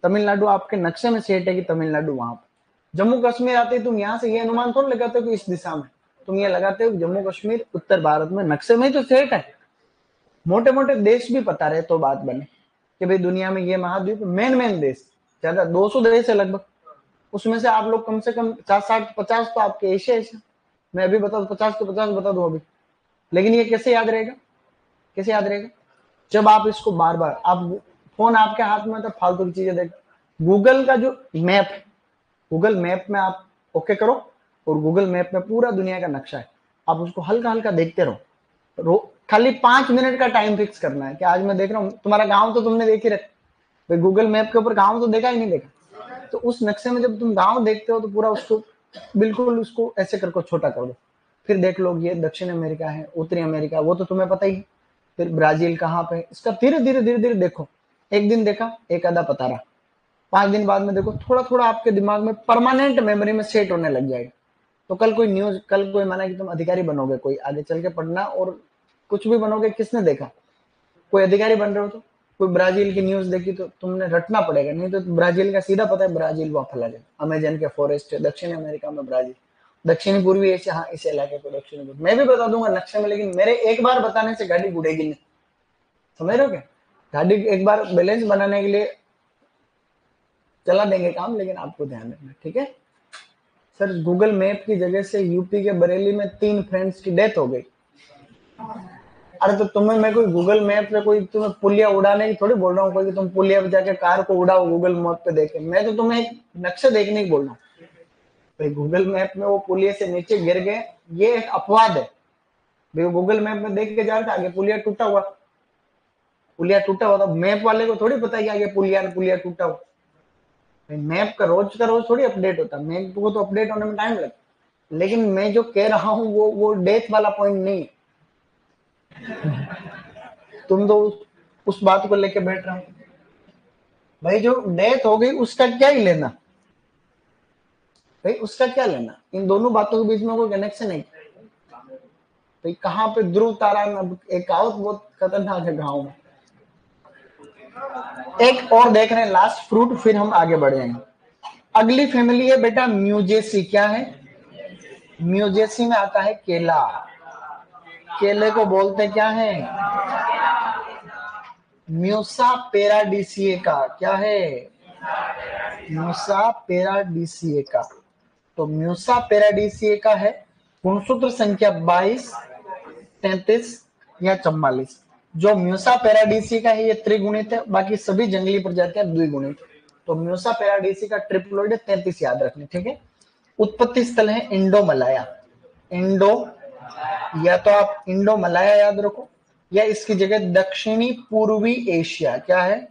तमिलनाडु आपके नक्शे में सेट है कि तमिलनाडु वहां पर। जम्मू कश्मीर आते ही तुम यहाँ से ये अनुमान थोड़ा लगाते हो कि इस दिशा में, तुम ये लगाते हो जम्मू कश्मीर उत्तर भारत में, नक्शे में ही तो सेट है। मोटे मोटे देश भी पता रहे तो बात बने कि भाई दुनिया में ये महाद्वीप मेन देश ज्यादा 200 देश है लगभग। उसमें से आप लोग कम से कम 50-60-50 तो आपके एशिया है। मैं अभी बता 50 तो 50 बता दूं अभी। लेकिन ये कैसे याद रहेगा? कैसे याद रहेगा? जब आप इसको बार बार, आप फोन आपके हाथ में तो फालतू की चीजें देख, गूगल का जो मैप है, गूगल मैप में आप ओके करो, और गूगल मैप में पूरा दुनिया का नक्शा है, आप उसको हल्का हल्का देखते रहो। खाली 5 मिनट का टाइम फिक्स करना है कि आज मैं देख रहा हूँ। तुम्हारा गांव तो तुमने देख ही रखा भाई, गूगल मैप के ऊपर गांव तो देखा ही नहीं देखा। तो उस नक्शे में जब तुम गांव देखते हो तो पूरा उसको बिल्कुल उसको ऐसे करके छोटा कर दो, फिर देख लो ये दक्षिण अमेरिका है, उत्तरी अमेरिका, वो तो तुम्हें पता ही है। फिर ब्राजील कहाँ पे है, इसका धीरे धीरे धीरे धीरे देखो। एक दिन देखा, एक आधा पता रहा, 5 दिन बाद में देखो थोड़ा थोड़ा आपके दिमाग में परमानेंट मेमोरी में सेट होने लग जाएगा। तो कल कोई न्यूज, कल कोई माना कि तुम अधिकारी बनोगे, कोई आगे चल के पढ़ना और कुछ भी बनोगे, किसने देखा, कोई अधिकारी बन रहे हो तो कोई ब्राजील की न्यूज देखी तो तुमने रटना पड़ेगा, नहीं तो ब्राजील का सीधा पता है, ब्राजील वहां फैला जाए, अमेजन के फॉरेस्ट है, दक्षिण अमेरिका में ब्राजील, दक्षिणी पूर्वी एशिया, हाँ इस इलाके को दक्षिणी पूर्वी, मैं भी बता दूंगा नक्शे में, लेकिन मेरे एक बार बताने से गाड़ी उड़ेगी नहीं, समझ रहे हो क्या। गाड़ी एक बार बैलेंस बनाने के लिए चला देंगे काम, लेकिन आपको ध्यान रखना, ठीक है। सर गूगल मैप की जगह से यूपी के बरेली में 3 फ्रेंड्स की डेथ हो गई। अरे तो तुम्हें मैं कोई गूगल मैप पे कोई तुम्हें पुलिया उड़ाने की थोड़ी बोल रहा हूँ, कोई कि तुम पुलिया पे जाके कार को उड़ाओ गूगल मैप पे देखे, मैं तो तुम्हें एक नक्शा देखने की बोल रहा हूँ। भाई गूगल मैप में वो पुलिया से नीचे गिर गए, ये एक अपवाद है। भाई वो गूगल मैप में देख के जा रहा था, आगे पुलिया टूटा हुआ, पुलिया टूटा हुआ, तो मैप वाले को थोड़ी पता है कि आगे पुलिया टूटा हुआ। मैप का रोज थोड़ी अपडेट होता, मैप को तो अपडेट होने में टाइम लगता, लेकिन मैं जो कह रहा हूँ वो डेथ वाला पॉइंट नहीं। तुम तो उस बात को लेके बैठ रहे हो। भाई जो डेथ हो गई उसका क्या ही लेना, भाई उसका क्या लेना, इन दोनों बातों के बीच में कोई कनेक्शन है। भाई कहाँ पे ध्रुव तारा, एक कहावत बहुत खतरनाक है गाँव में। एक और देख रहे हैं लास्ट फ्रूट, फिर हम आगे बढ़ जाएंगे। अगली फैमिली है बेटा म्यूजेसी। क्या है, म्यूजेसी में आता है केला। केले को बोलते क्या है, म्यूसा पेराडीसिए का। क्या है, म्यूसा पेराडीसिए का। तो म्यूसा पेराडीसिए का है गुणसूत्र संख्या 22, 33 या 44। जो म्यूसा पेराडीसी का है ये त्रिगुणित है, बाकी सभी जंगली प्रजातियां द्विगुणित। तो म्यूसा पेराडीसी का ट्रिप्लोइड 33 याद रखने, ठीक है। उत्पत्ति स्थल है इंडो मलाया। इंडो, या तो आप इंडो मलाया याद रखो, या इसकी जगह दक्षिणी पूर्वी एशिया। क्या है,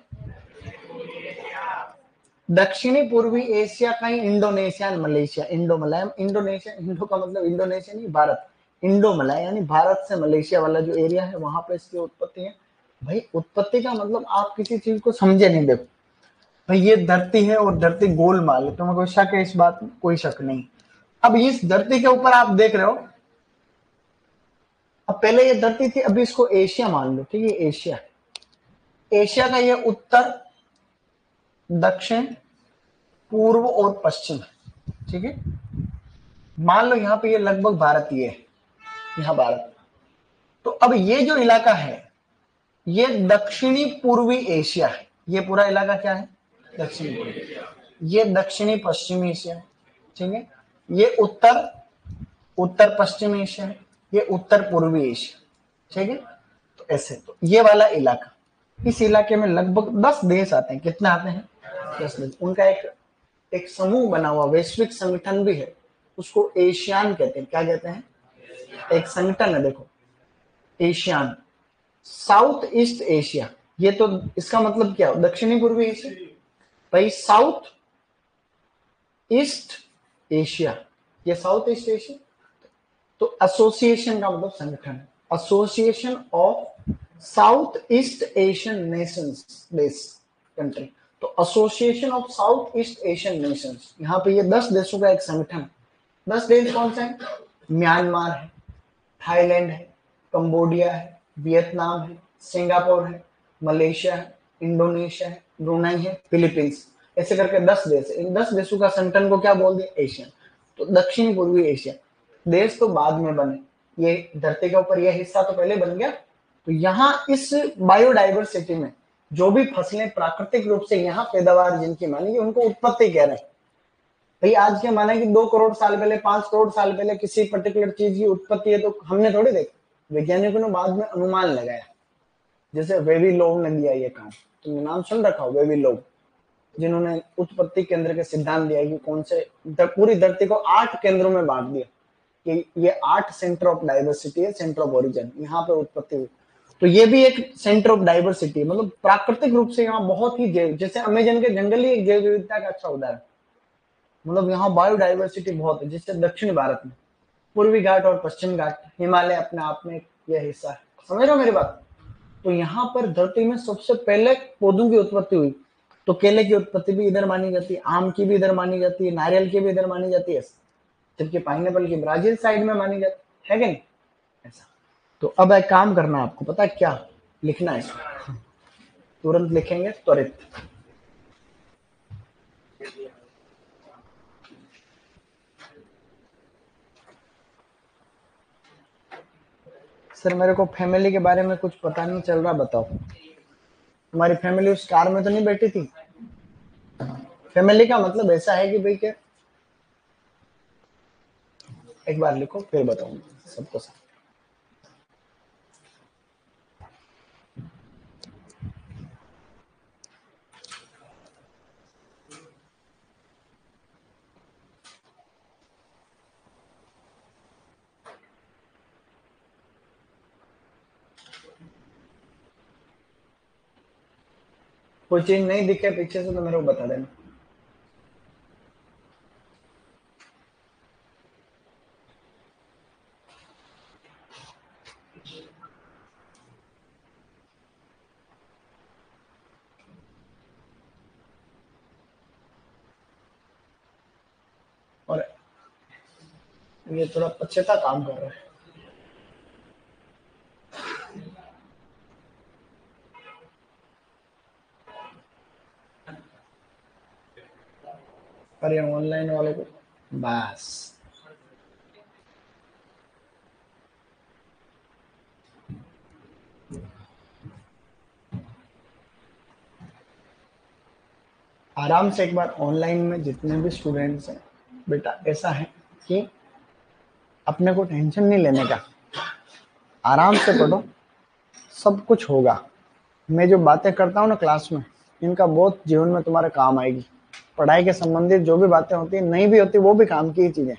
दक्षिणी पूर्वी एशिया का ही Indonesia Malaysia. Indo Malaya, Indonesia, Indo का मतलब इंडोनेशिया नहीं भारत, इंडो मलाया यानी भारत से मलेशिया वाला जो एरिया है वहां पे इसकी उत्पत्ति है। भाई उत्पत्ति का मतलब आप किसी चीज को समझे नहीं। देखो भाई ये धरती है और धरती गोलमाल है, तुम्हें कोई शक है इस बात में, कोई शक नहीं। अब इस धरती के ऊपर आप देख रहे हो, अब पहले ये धरती थी, अभी इसको एशिया मान लो, ठीक है, एशिया, एशिया का ये उत्तर, दक्षिण, पूर्व और पश्चिम, ठीक है। मान लो यहाँ पे ये लगभग भारतीय है, यहाँ भारत। तो अब ये जो इलाका है ये दक्षिणी पूर्वी एशिया है। ये पूरा इलाका क्या है, दक्षिणी पूर्वी। ये दक्षिणी पश्चिमी एशिया है, ठीक है। ये उत्तर, उत्तर पश्चिम एशिया है, ये उत्तर पूर्वी एशिया, ठीक है। तो ऐसे, तो ये वाला इलाका, इस इलाके में लगभग 10 देश आते हैं। कितने आते हैं, 10 देश। उनका एक एक समूह बना हुआ वैश्विक संगठन भी है, उसको एशियान कहते हैं। क्या कहते हैं, एक संगठन है, देखो एशियान, साउथ ईस्ट एशिया। ये तो इसका मतलब क्या, दक्षिणी पूर्वी एशिया। भाई साउथ ईस्ट एशिया, ये साउथ ईस्ट एशिया। तो एसोसिएशन का मतलब संगठन, association of south east Asian Nations, देश, कंट्री। तो association of south east Asian Nations, यहाँ पे ये 10 देशों का एक संगठन। 10 देश कौन से हैं, म्यांमार है, थाईलैंड है, कंबोडिया है, वियतनाम है, सिंगापुर है, मलेशिया है, इंडोनेशिया है, ब्रुनाई है, फिलीपींस। ऐसे करके 10 देश है। इन 10 देशों का संगठन को क्या बोल दिया, एशियन। तो दक्षिण पूर्वी एशिया, देश तो बाद में बने, ये धरती के ऊपर ये हिस्सा तो पहले बन गया। तो यहाँ इस बायोडाइवर्सिटी में जो भी फसलें प्राकृतिक रूप से यहाँ पैदावार जिनकी मानेगी उनको उत्पत्ति कह रहे हैं। भाई आज के माने कि 2 करोड़ साल पहले, 5 करोड़ साल पहले किसी पर्टिकुलर चीज की उत्पत्ति है तो हमने थोड़ी देखा, वैज्ञानिकों ने बाद में अनुमान लगाया। जैसे वेविलोव ने दिया ये काम, तुमने नाम सुन रखा हो वेविलोव, जिन्होंने उत्पत्ति केंद्र के सिद्धांत दिया कि कौन से, पूरी धरती को 8 केंद्रों में बांट दिया कि ये 8 सेंटर ऑफ डाइवर्सिटी है, सेंटर ऑफ ओरिजिन, यहाँ पे उत्पत्ति हुई। तो ये भी एक सेंटर ऑफ डाइवर्सिटी, मतलब प्राकृतिक रूप से यहाँ बहुत ही जैव, जैसे अमेजन के जंगल ही एक जैव विविधता का अच्छा उदाहरण, मतलब यहाँ बायोडाइवर्सिटी बहुत है। जैसे दक्षिण भारत में पूर्वी घाट और पश्चिम घाट, हिमालय अपने आप में यह हिस्सा है। समझ रहे हो मेरी बात? तो यहाँ पर धरती में सबसे पहले पौधों की उत्पत्ति हुई, तो केले की उत्पत्ति भी इधर मानी जाती है, आम की भी इधर मानी जाती है, नारियल की भी इधर मानी जाती है, जबकि पाइनएप्पल की ब्राजील साइड में मानी जाती है कि नहीं ऐसा। तो अब एक काम करना, आपको पता है क्या लिखना है, तुरंत लिखेंगे त्वरित। सर मेरे को फैमिली के बारे में कुछ पता नहीं चल रहा, बताओ। तुम्हारी फैमिली उस कार में तो नहीं बैठी थी? फैमिली का मतलब ऐसा है कि भाई क्या, एक बार लिखो फिर बताऊंगा सबको सब। कोई चीज नहीं दिखे पीछे से तो मेरे को बता देना। और ये थोड़ा पछता काम कर रहा है। पर ये ऑनलाइन वालों को बस आराम से एक बार ऑनलाइन में जितने भी स्टूडेंट्स हैं बेटा, ऐसा है कि अपने को टेंशन नहीं लेने का, आराम से पढ़ो, सब कुछ होगा। मैं जो बातें करता हूँ ना क्लास में, इनका बहुत जीवन में तुम्हारे काम आएगी। पढ़ाई के संबंधित जो भी बातें होती है, नहीं भी होती वो भी काम की ही चीजें,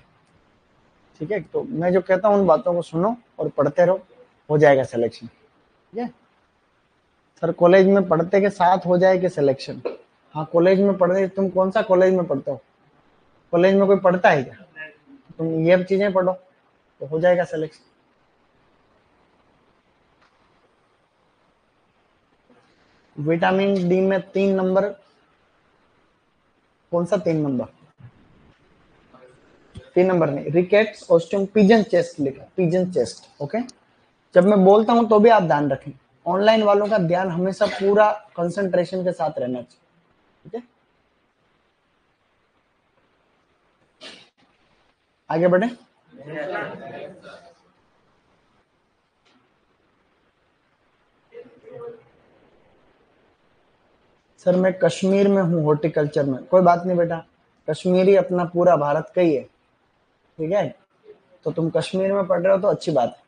ठीक है। तो मैं जो कहता हूँ उन बातों को सुनो और पढ़ते रहो, हो जाएगा सिलेक्शन, ठीक है। सर कॉलेज में पढ़ते के साथ हो जाएगी सिलेक्शन? हाँ कॉलेज में पढ़ने, तुम कौन सा कॉलेज में पढ़ते हो? कॉलेज में कोई पढ़ता है क्या? तुम ये चीजें पढ़ो तो हो जाएगा सिलेक्शन। विटामिन डी में 3 नंबर, कौन सा 3 नंबर? 3 नंबर नहीं, रिकेट्स, ऑस्टियम, पिजन चेस्ट लिखा, पिजन चेस्ट, ओके। जब मैं बोलता हूं तो भी आप ध्यान रखें, ऑनलाइन वालों का ध्यान हमेशा पूरा कंसंट्रेशन के साथ रहना चाहिए, ठीक है। आगे बढ़े। सर मैं कश्मीर में हूँ, हॉर्टिकल्चर में। कोई बात नहीं बेटा, कश्मीरी अपना पूरा भारत का ही है, ठीक है। तो तुम कश्मीर में पढ़ रहे हो तो अच्छी बात है।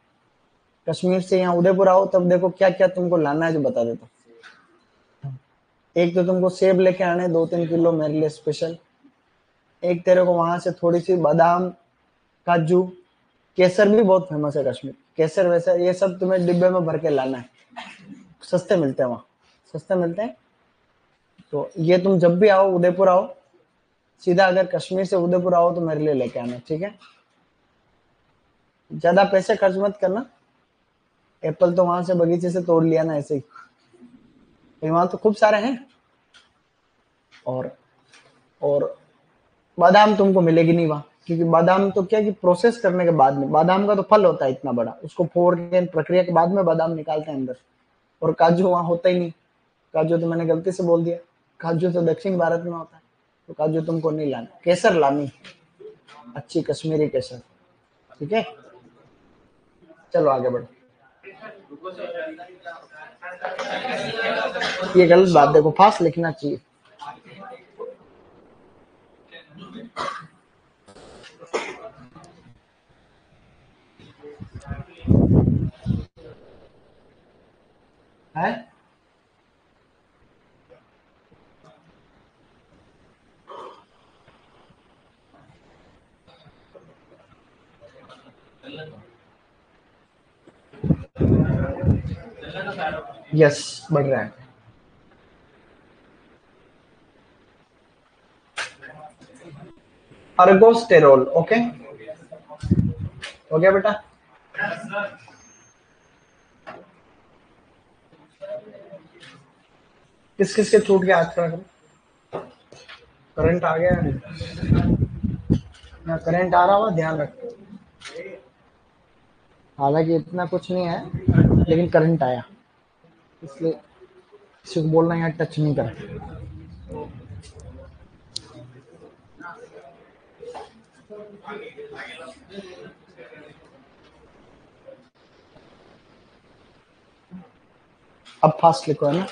कश्मीर से यहाँ उदयपुर आओ, तब देखो क्या क्या तुमको लाना है जो बता देता हूँ। एक तो तुमको सेब लेके आने 2-3 किलो मेरे लिए स्पेशल। एक तेरे को वहां से थोड़ी सी बादाम, काजू, केसर भी बहुत फेमस है कश्मीर, केसर वैसा ये सब तुम्हें डिब्बे में भर के लाना है, सस्ते मिलते हैं वहाँ, सस्ते मिलते हैं। तो ये तुम जब भी आओ उदयपुर आओ, सीधा अगर कश्मीर से उदयपुर आओ तो मेरे लिए लेके आना, ठीक है। ज्यादा पैसे खर्च मत करना, एप्पल तो वहां से बगीचे से तोड़ लिया ना ऐसे ही, तो वहां तो खूब सारे हैं। और और बादाम तुमको मिलेगी नहीं वहां, क्योंकि बादाम तो क्या कि प्रोसेस करने के बाद में, बादाम का तो फल होता है इतना बड़ा, उसको फोड़ के प्रक्रिया के बाद में बादाम निकालते हैं अंदर। और काजू वहां होता ही नहीं, काजू तो मैंने गलती से बोल दिया, काजू तो दक्षिण भारत में होता है, तो काजू तुमको नहीं लाना, केसर लानी, अच्छी कश्मीरी केसर, ठीक है। चलो आगे बढ़ो। ये गलत बात, देखो फास्ट लिखना चाहिए। है यस, बढ़ रहा है। अर्गोस्टेरोल, ओके। हो गया बेटा? किस किस के छूट गया आज का? करंट आ गया ना? करंट आ रहा हुआ ध्यान रख। हालांकि इतना कुछ नहीं है, लेकिन करंट आया, इसलिए किसी को बोलना यहाँ टच नहीं करें। अब फास्ट लिखो, है ना?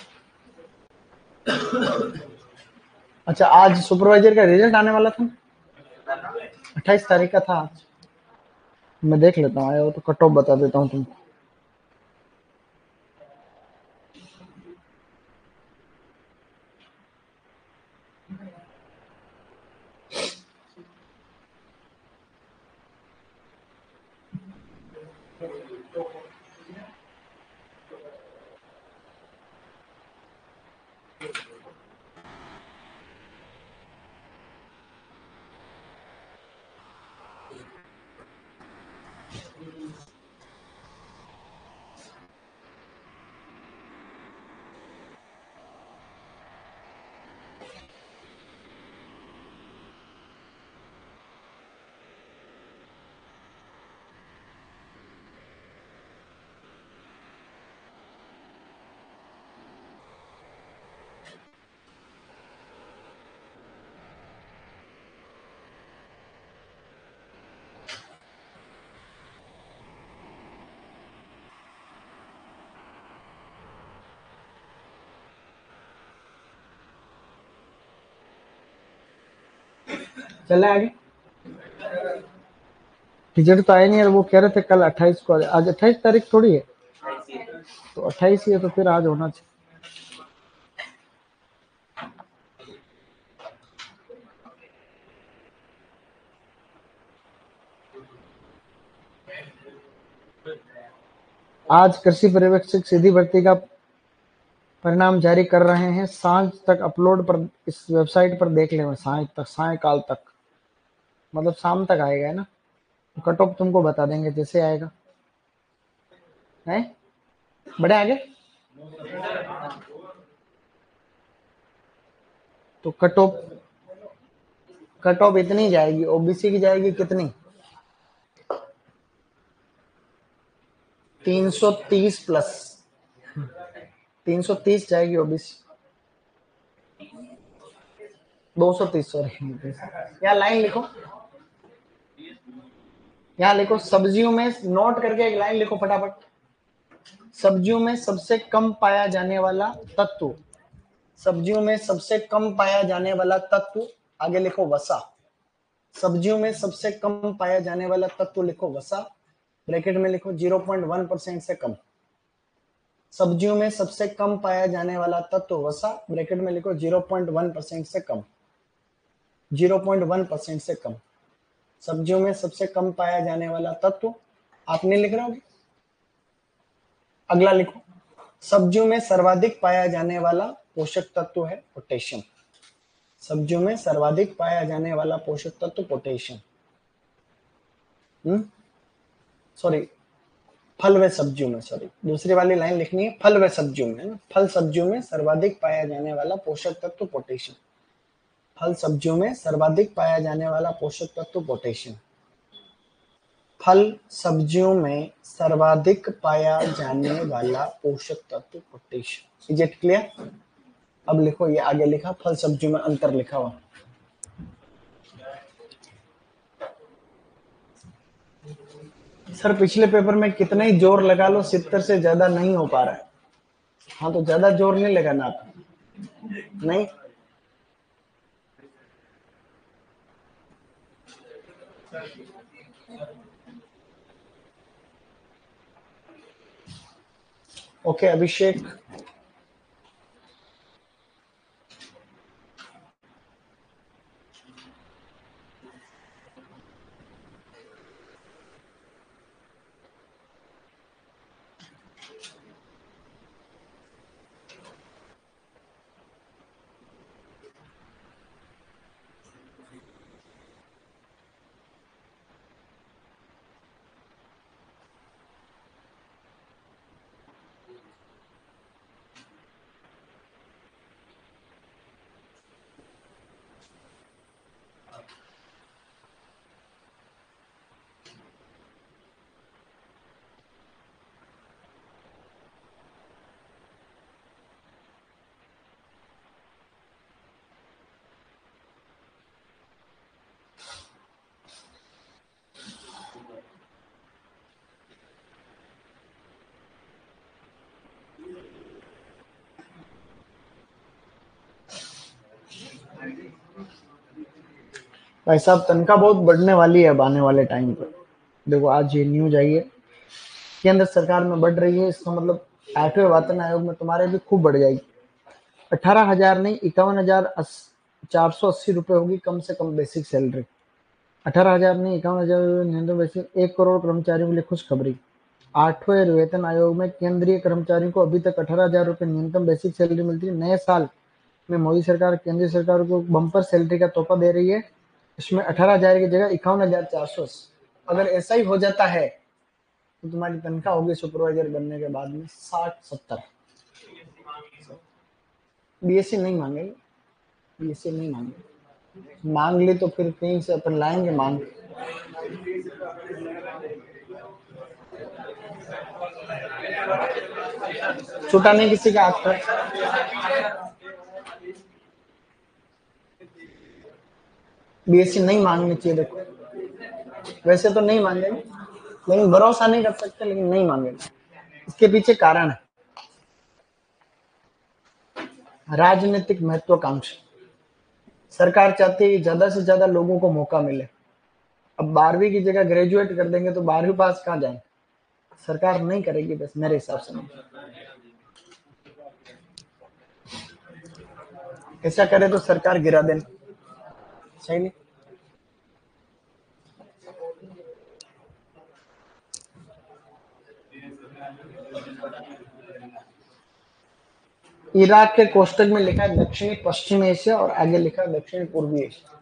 अच्छा, आज सुपरवाइजर का रिजल्ट आने वाला था, 28 तारीख का था आज। मैं देख लेता हूँ, आया हो तो कट ऑफ बता देता हूँ तुमको। चले आगे। रिजल्ट तो आया नहीं, और वो कह रहे थे कल 28 को। आज 28 तारीख थोड़ी है, तो 28 ही है, तो फिर आज होना चाहिए। आज कृषि पर्यवेक्षक सीधी भर्ती का परिणाम जारी कर रहे हैं, सांझ तक अपलोड पर इस वेबसाइट पर देख लें। सांझ तक, सायकाल तक, मतलब शाम तक आएगा, है ना? कट ऑफ तुमको बता देंगे जैसे आएगा, है? बड़े आगे तो कट ऑफ इतनी जाएगी। ओबीसी की जाएगी कितनी? 330 प्लस, 330 जाएगी ओबीसी। 230, सॉरी। यहाँ लाइन लिखो, यहाँ लिखो सब्जियों में, नोट करके एक लाइन लिखो फटाफट। सब्जियों में सबसे कम पाया जाने वाला तत्व, सब्जियों में सबसे कम पाया जाने वाला तत्व, आगे लिखो वसा। सब्जियों में सबसे कम पाया जाने वाला तत्व लिखो वसा, ब्रैकेट में लिखो 0.1% से कम। सब्जियों में सबसे कम पाया जाने वाला तत्व वसा, ब्रैकेट में लिखो 0.1% से कम। 0.1% से कम। सब्जियों में सबसे कम पाया जाने वाला तत्व, आपने लिख रहा हो। अगला लिखो, सब्जियों में सर्वाधिक पाया जाने वाला पोषक तत्व है पोटेशियम। सब्जियों में सर्वाधिक पाया जाने वाला पोषक तत्व पोटेशियम। सॉरी, फल व सब्जियों में, सॉरी, दूसरी वाली लाइन लिखनी है, फल व सब्जियों में। फल सब्जियों में सर्वाधिक पाया जाने वाला पोषक तत्व पोटेशियम। फल सब्जियों में सर्वाधिक पाया जाने वाला पोषक तत्व पोटेशियम। फल सब्जियों में सर्वाधिक पाया जाने वाला पोषक तत्व पोटेशियम। Is it clear? अब लिखो, ये आगे लिखा, फल सब्जियों में अंतर लिखा हुआ। सर पिछले पेपर में कितना ही जोर लगा लो, 70 से ज्यादा नहीं हो पा रहा है। हाँ, तो ज्यादा जोर नहीं लगाना आप, नहीं। ओके अभिषेक, भाई साहब तनख्वाह बहुत बढ़ने वाली है अब आने वाले टाइम पर। देखो आज ये न्यूज आई है, केंद्र सरकार में बढ़ रही है, इसका मतलब 8वें वेतन आयोग में तुम्हारे भी खूब बढ़ जाएगी। 18,000 नहीं, 51,480 रुपए होगी कम से कम बेसिक सैलरी। 18,000 नहीं, 51,000 न्यूनतम बेसिक। 1 करोड़ कर्मचारियों के लिए खुशखबरी। 8वें वेतन आयोग में केंद्रीय कर्मचारियों को अभी तक 18,000 रुपए न्यूनतम बेसिक सैलरी मिलती है। नए साल में मोदी सरकार केंद्रीय सरकार को बम्पर सैलरी का तोहफा दे रही है। इसमें 18,000 की जगह 51,480। अगर ऐसा ही हो जाता है तो तुम्हारी तनख्वाह होगी सुपरवाइजर बनने के बाद में 60-70। बीएससी नहीं मांगेंगे, बीएससी नहीं मांगेंगे। मांग ली तो फिर कहीं से अपन लाएंगे मांग। छूटा नहीं किसी का हाथ पर। बीएससी नहीं मांगनी चाहिए। देखो वैसे तो नहीं मांगेंगे, लेकिन भरोसा नहीं कर सकते, लेकिन नहीं मांगेंगे। इसके पीछे कारण है राजनीतिक महत्वाकांक्षा। सरकार चाहती है कि ज्यादा से ज्यादा लोगों को मौका मिले। अब 12वीं की जगह ग्रेजुएट कर देंगे तो 12वीं पास कहाँ जाएंगे? सरकार नहीं करेगी, बस मेरे हिसाब से नहीं। ऐसा करे तो सरकार गिरा देना सही नहीं। इराक के कोष्टक में लिखा है दक्षिणी पश्चिम एशिया और आगे लिखा है दक्षिणी पूर्वी एशिया।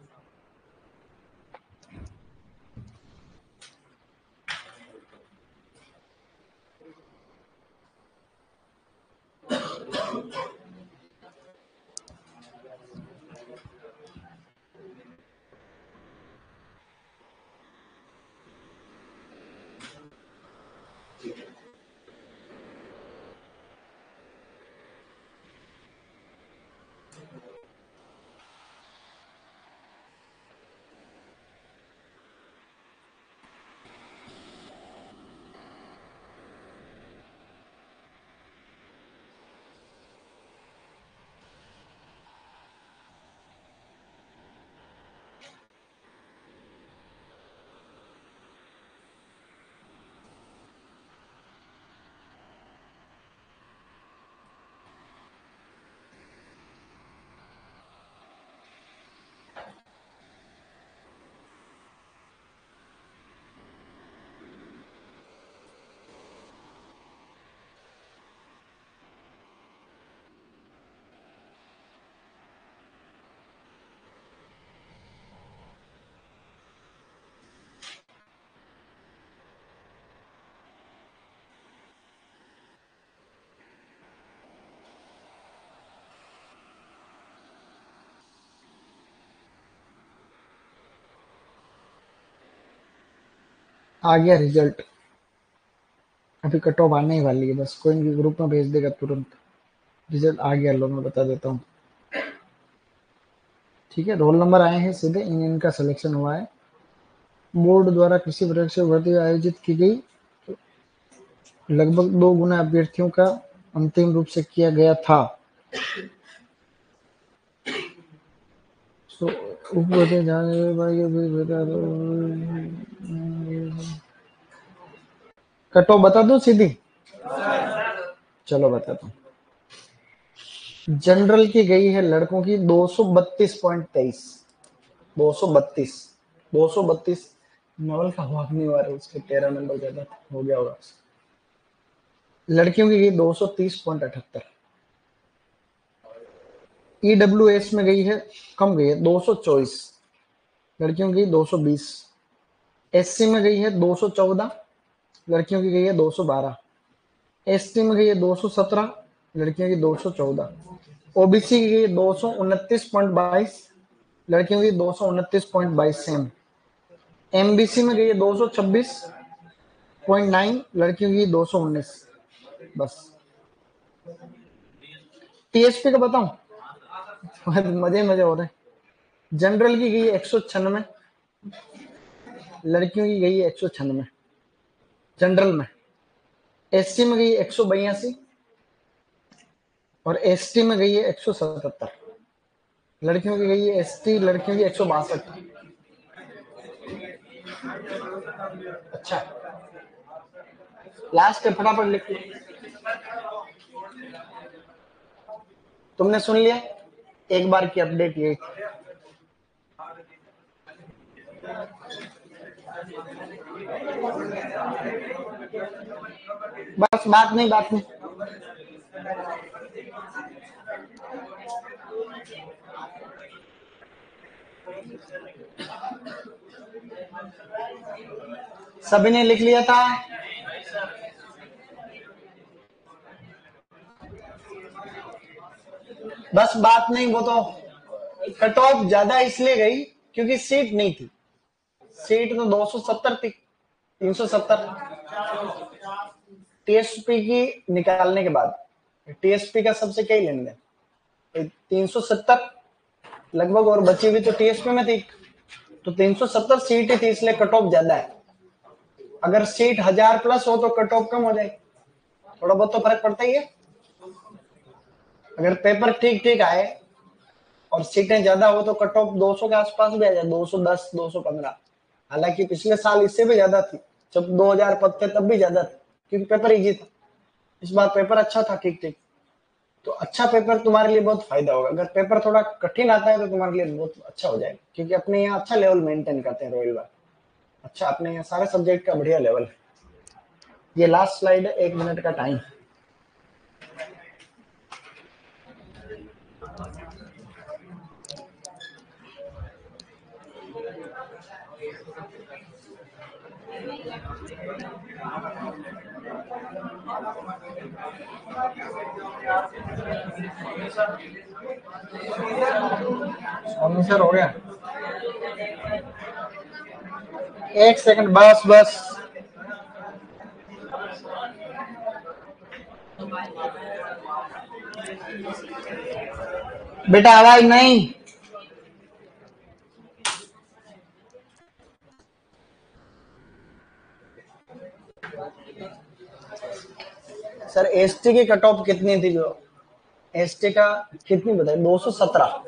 आ गया रिजल्ट, अभी कट ऑफ आने ही वाली है, बस कोई इनके ग्रुप में भेज देगा तुरंत। रिजल्ट आ गया, लो मैं बता देता हूँ। ठीक है, रोल नंबर आए हैं सीधे, इनका सिलेक्शन हुआ है। बोर्ड द्वारा कृषि परीक्षा भर्ती आयोजित की गई, लगभग 2 गुना अभ्यर्थियों का अंतिम रूप से किया गया था। कट ऑफ बता दो सीधी, चलो बताता हूँ। जनरल की गई है लड़कों की 232.23। 232, 232। नवल का हुआ नहीं हुआ, उसके 13 नंबर ज्यादा हो गया होगा। लड़कियों की गई 230.78। ईडब्ल्यूएस में गई है, कम गई है 224, लड़कियों की 220। एससी में गई है 214, लड़कियों की गई है 212। एसटी में गई है 217, लड़कियों की 214। ओबीसी की गई 229.22, लड़कियों की 229.22 सेम। एमबीसी में गई है 226.9, लड़कियों की 219। बस। टीएसपी का बताऊं, मजे मजे हो रहे हैं। जनरल की गई है 196, लड़कियों की गई है 196 जनरल में। एससी में गई है 182 और एसटी में गई है 177। लड़कियों की गई है एसटी, लड़कियों की 162। अच्छा, लास्ट है, फटाफट लिख लो। तुमने सुन लिया, एक बार की अपडेट ये। बस बात नहीं, बात नहीं। सभी ने लिख लिया था? बस बात नहीं, वो तो कट ऑफ ज्यादा इसलिए गई क्योंकि सीट नहीं थी। सीट तो 270 थी, 370। टीएसपी की निकालने के बाद टीएसपी का सबसे क्या ही लेन देन, 370 लगभग, और बची हुई तो टीएसपी में थी, तो 370 सीट ही थी, इसलिए कट ऑफ ज्यादा है। अगर सीट 1000 प्लस हो तो कट ऑफ कम हो जाए, थोड़ा बहुत तो फर्क पड़ता ही है। अगर पेपर ठीक ठीक आए और सीटें ज्यादा हो तो कट ऑफ 200 के आसपास भी आ जाए, 210, 215। हालांकि पिछले साल इससे भी ज्यादा थी, जब 2000 पद थे तब भी ज्यादा थी, क्योंकि पेपर इजी था। इस बार पेपर अच्छा था, ठीक ठीक। तो अच्छा पेपर तुम्हारे लिए बहुत फायदा होगा। अगर पेपर थोड़ा कठिन आता है तो तुम्हारे लिए बहुत अच्छा हो जाएगा, क्योंकि अपने यहाँ अच्छा लेवल मेंटेन करते हैं रॉयल बार। अच्छा, अपने यहाँ सारे सब्जेक्ट का बढ़िया लेवल है। ये लास्ट स्लाइड है, 1 मिनट का टाइम। स्वामी सर हो गया, 1 सेकंड, बस बस। बेटा आवाज नहीं। सर एसटी की कट ऑफ कितनी थी? जो एसटी का कितनी बताई? 217,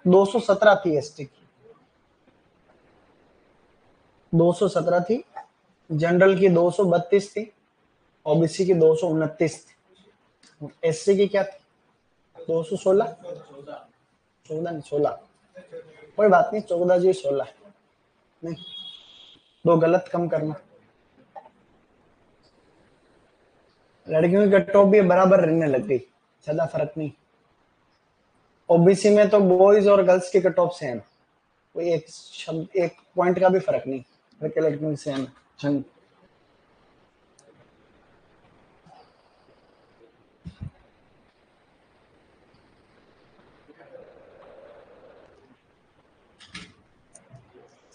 217 थी एसटी की, 217 थी। जनरल की 232 थी, ओबीसी की 229 थी। एससी की क्या थी? 216, 14 नहीं 16। कोई बात नहीं, 14 जी 16 नहीं, दो गलत कम करना। लड़कियों की कट ऑफ भी बराबर रहने लग गई, ज्यादा फर्क नहीं। ओबीसी में तो बॉयज और गर्ल्स की कट ऑफ सेम, कोई एक शब्द, एक पॉइंट का भी फर्क नहीं, लड़के लड़कियों की सेम है।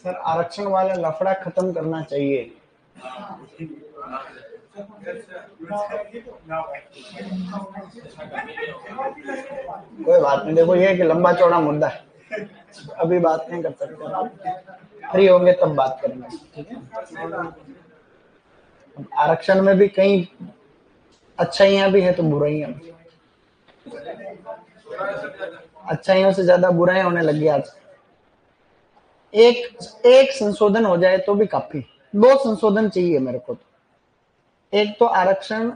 सर आरक्षण वाला लफड़ा खत्म करना चाहिए। कोई बात नहीं, देखो ये कि लंबा चौड़ा मुद्दा है, अभी बात नहीं कर सकते, फ्री होंगे तब बात करेंगे, ठीक है। आरक्षण में भी कई अच्छाइयां भी है तो बुराइयां भी। अच्छाइयों से ज्यादा बुराइयां होने लगी आज। एक संशोधन हो जाए तो भी काफी, 2 संशोधन चाहिए मेरे को तो। एक तो आरक्षण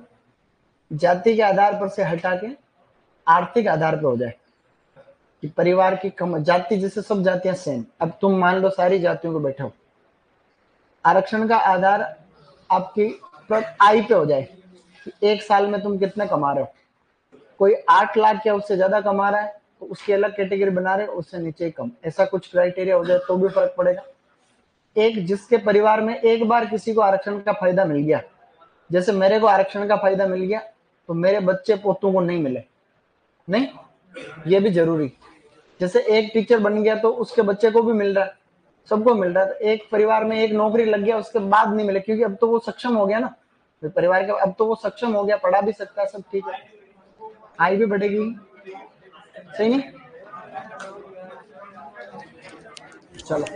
जाति के आधार पर से हटा के आर्थिक आधार पर हो जाए, कि परिवार की कम जाति, जैसे सब जातियां सेम, अब तुम मान लो सारी जातियों को बैठो, आरक्षण का आधार आपकी आय पे हो जाए, कि एक साल में तुम कितना कमा रहे हो। कोई 8 लाख या उससे ज्यादा कमा रहा है तो उसकी अलग कैटेगरी बना रहे, उससे नीचे कम, ऐसा कुछ क्राइटेरिया हो जाए तो भी फर्क पड़ेगा। एक जिसके परिवार में एक बार किसी को आरक्षण का फायदा मिल गया, जैसे मेरे को आरक्षण का फायदा मिल गया, तो मेरे बच्चे पोतों को नहीं मिले, नहीं, ये भी जरूरी। जैसे एक टीचर बन गया तो उसके बच्चे को भी मिल रहा है, सबको मिल रहा है। तो एक परिवार में एक नौकरी लग गया, उसके बाद नहीं मिले, क्योंकि अब तो वो सक्षम हो गया ना, तो परिवार का अब तो वो सक्षम हो गया, पढ़ा भी सकता है, सब ठीक है, आय भी बढ़ेगी, सही नहीं? चलो।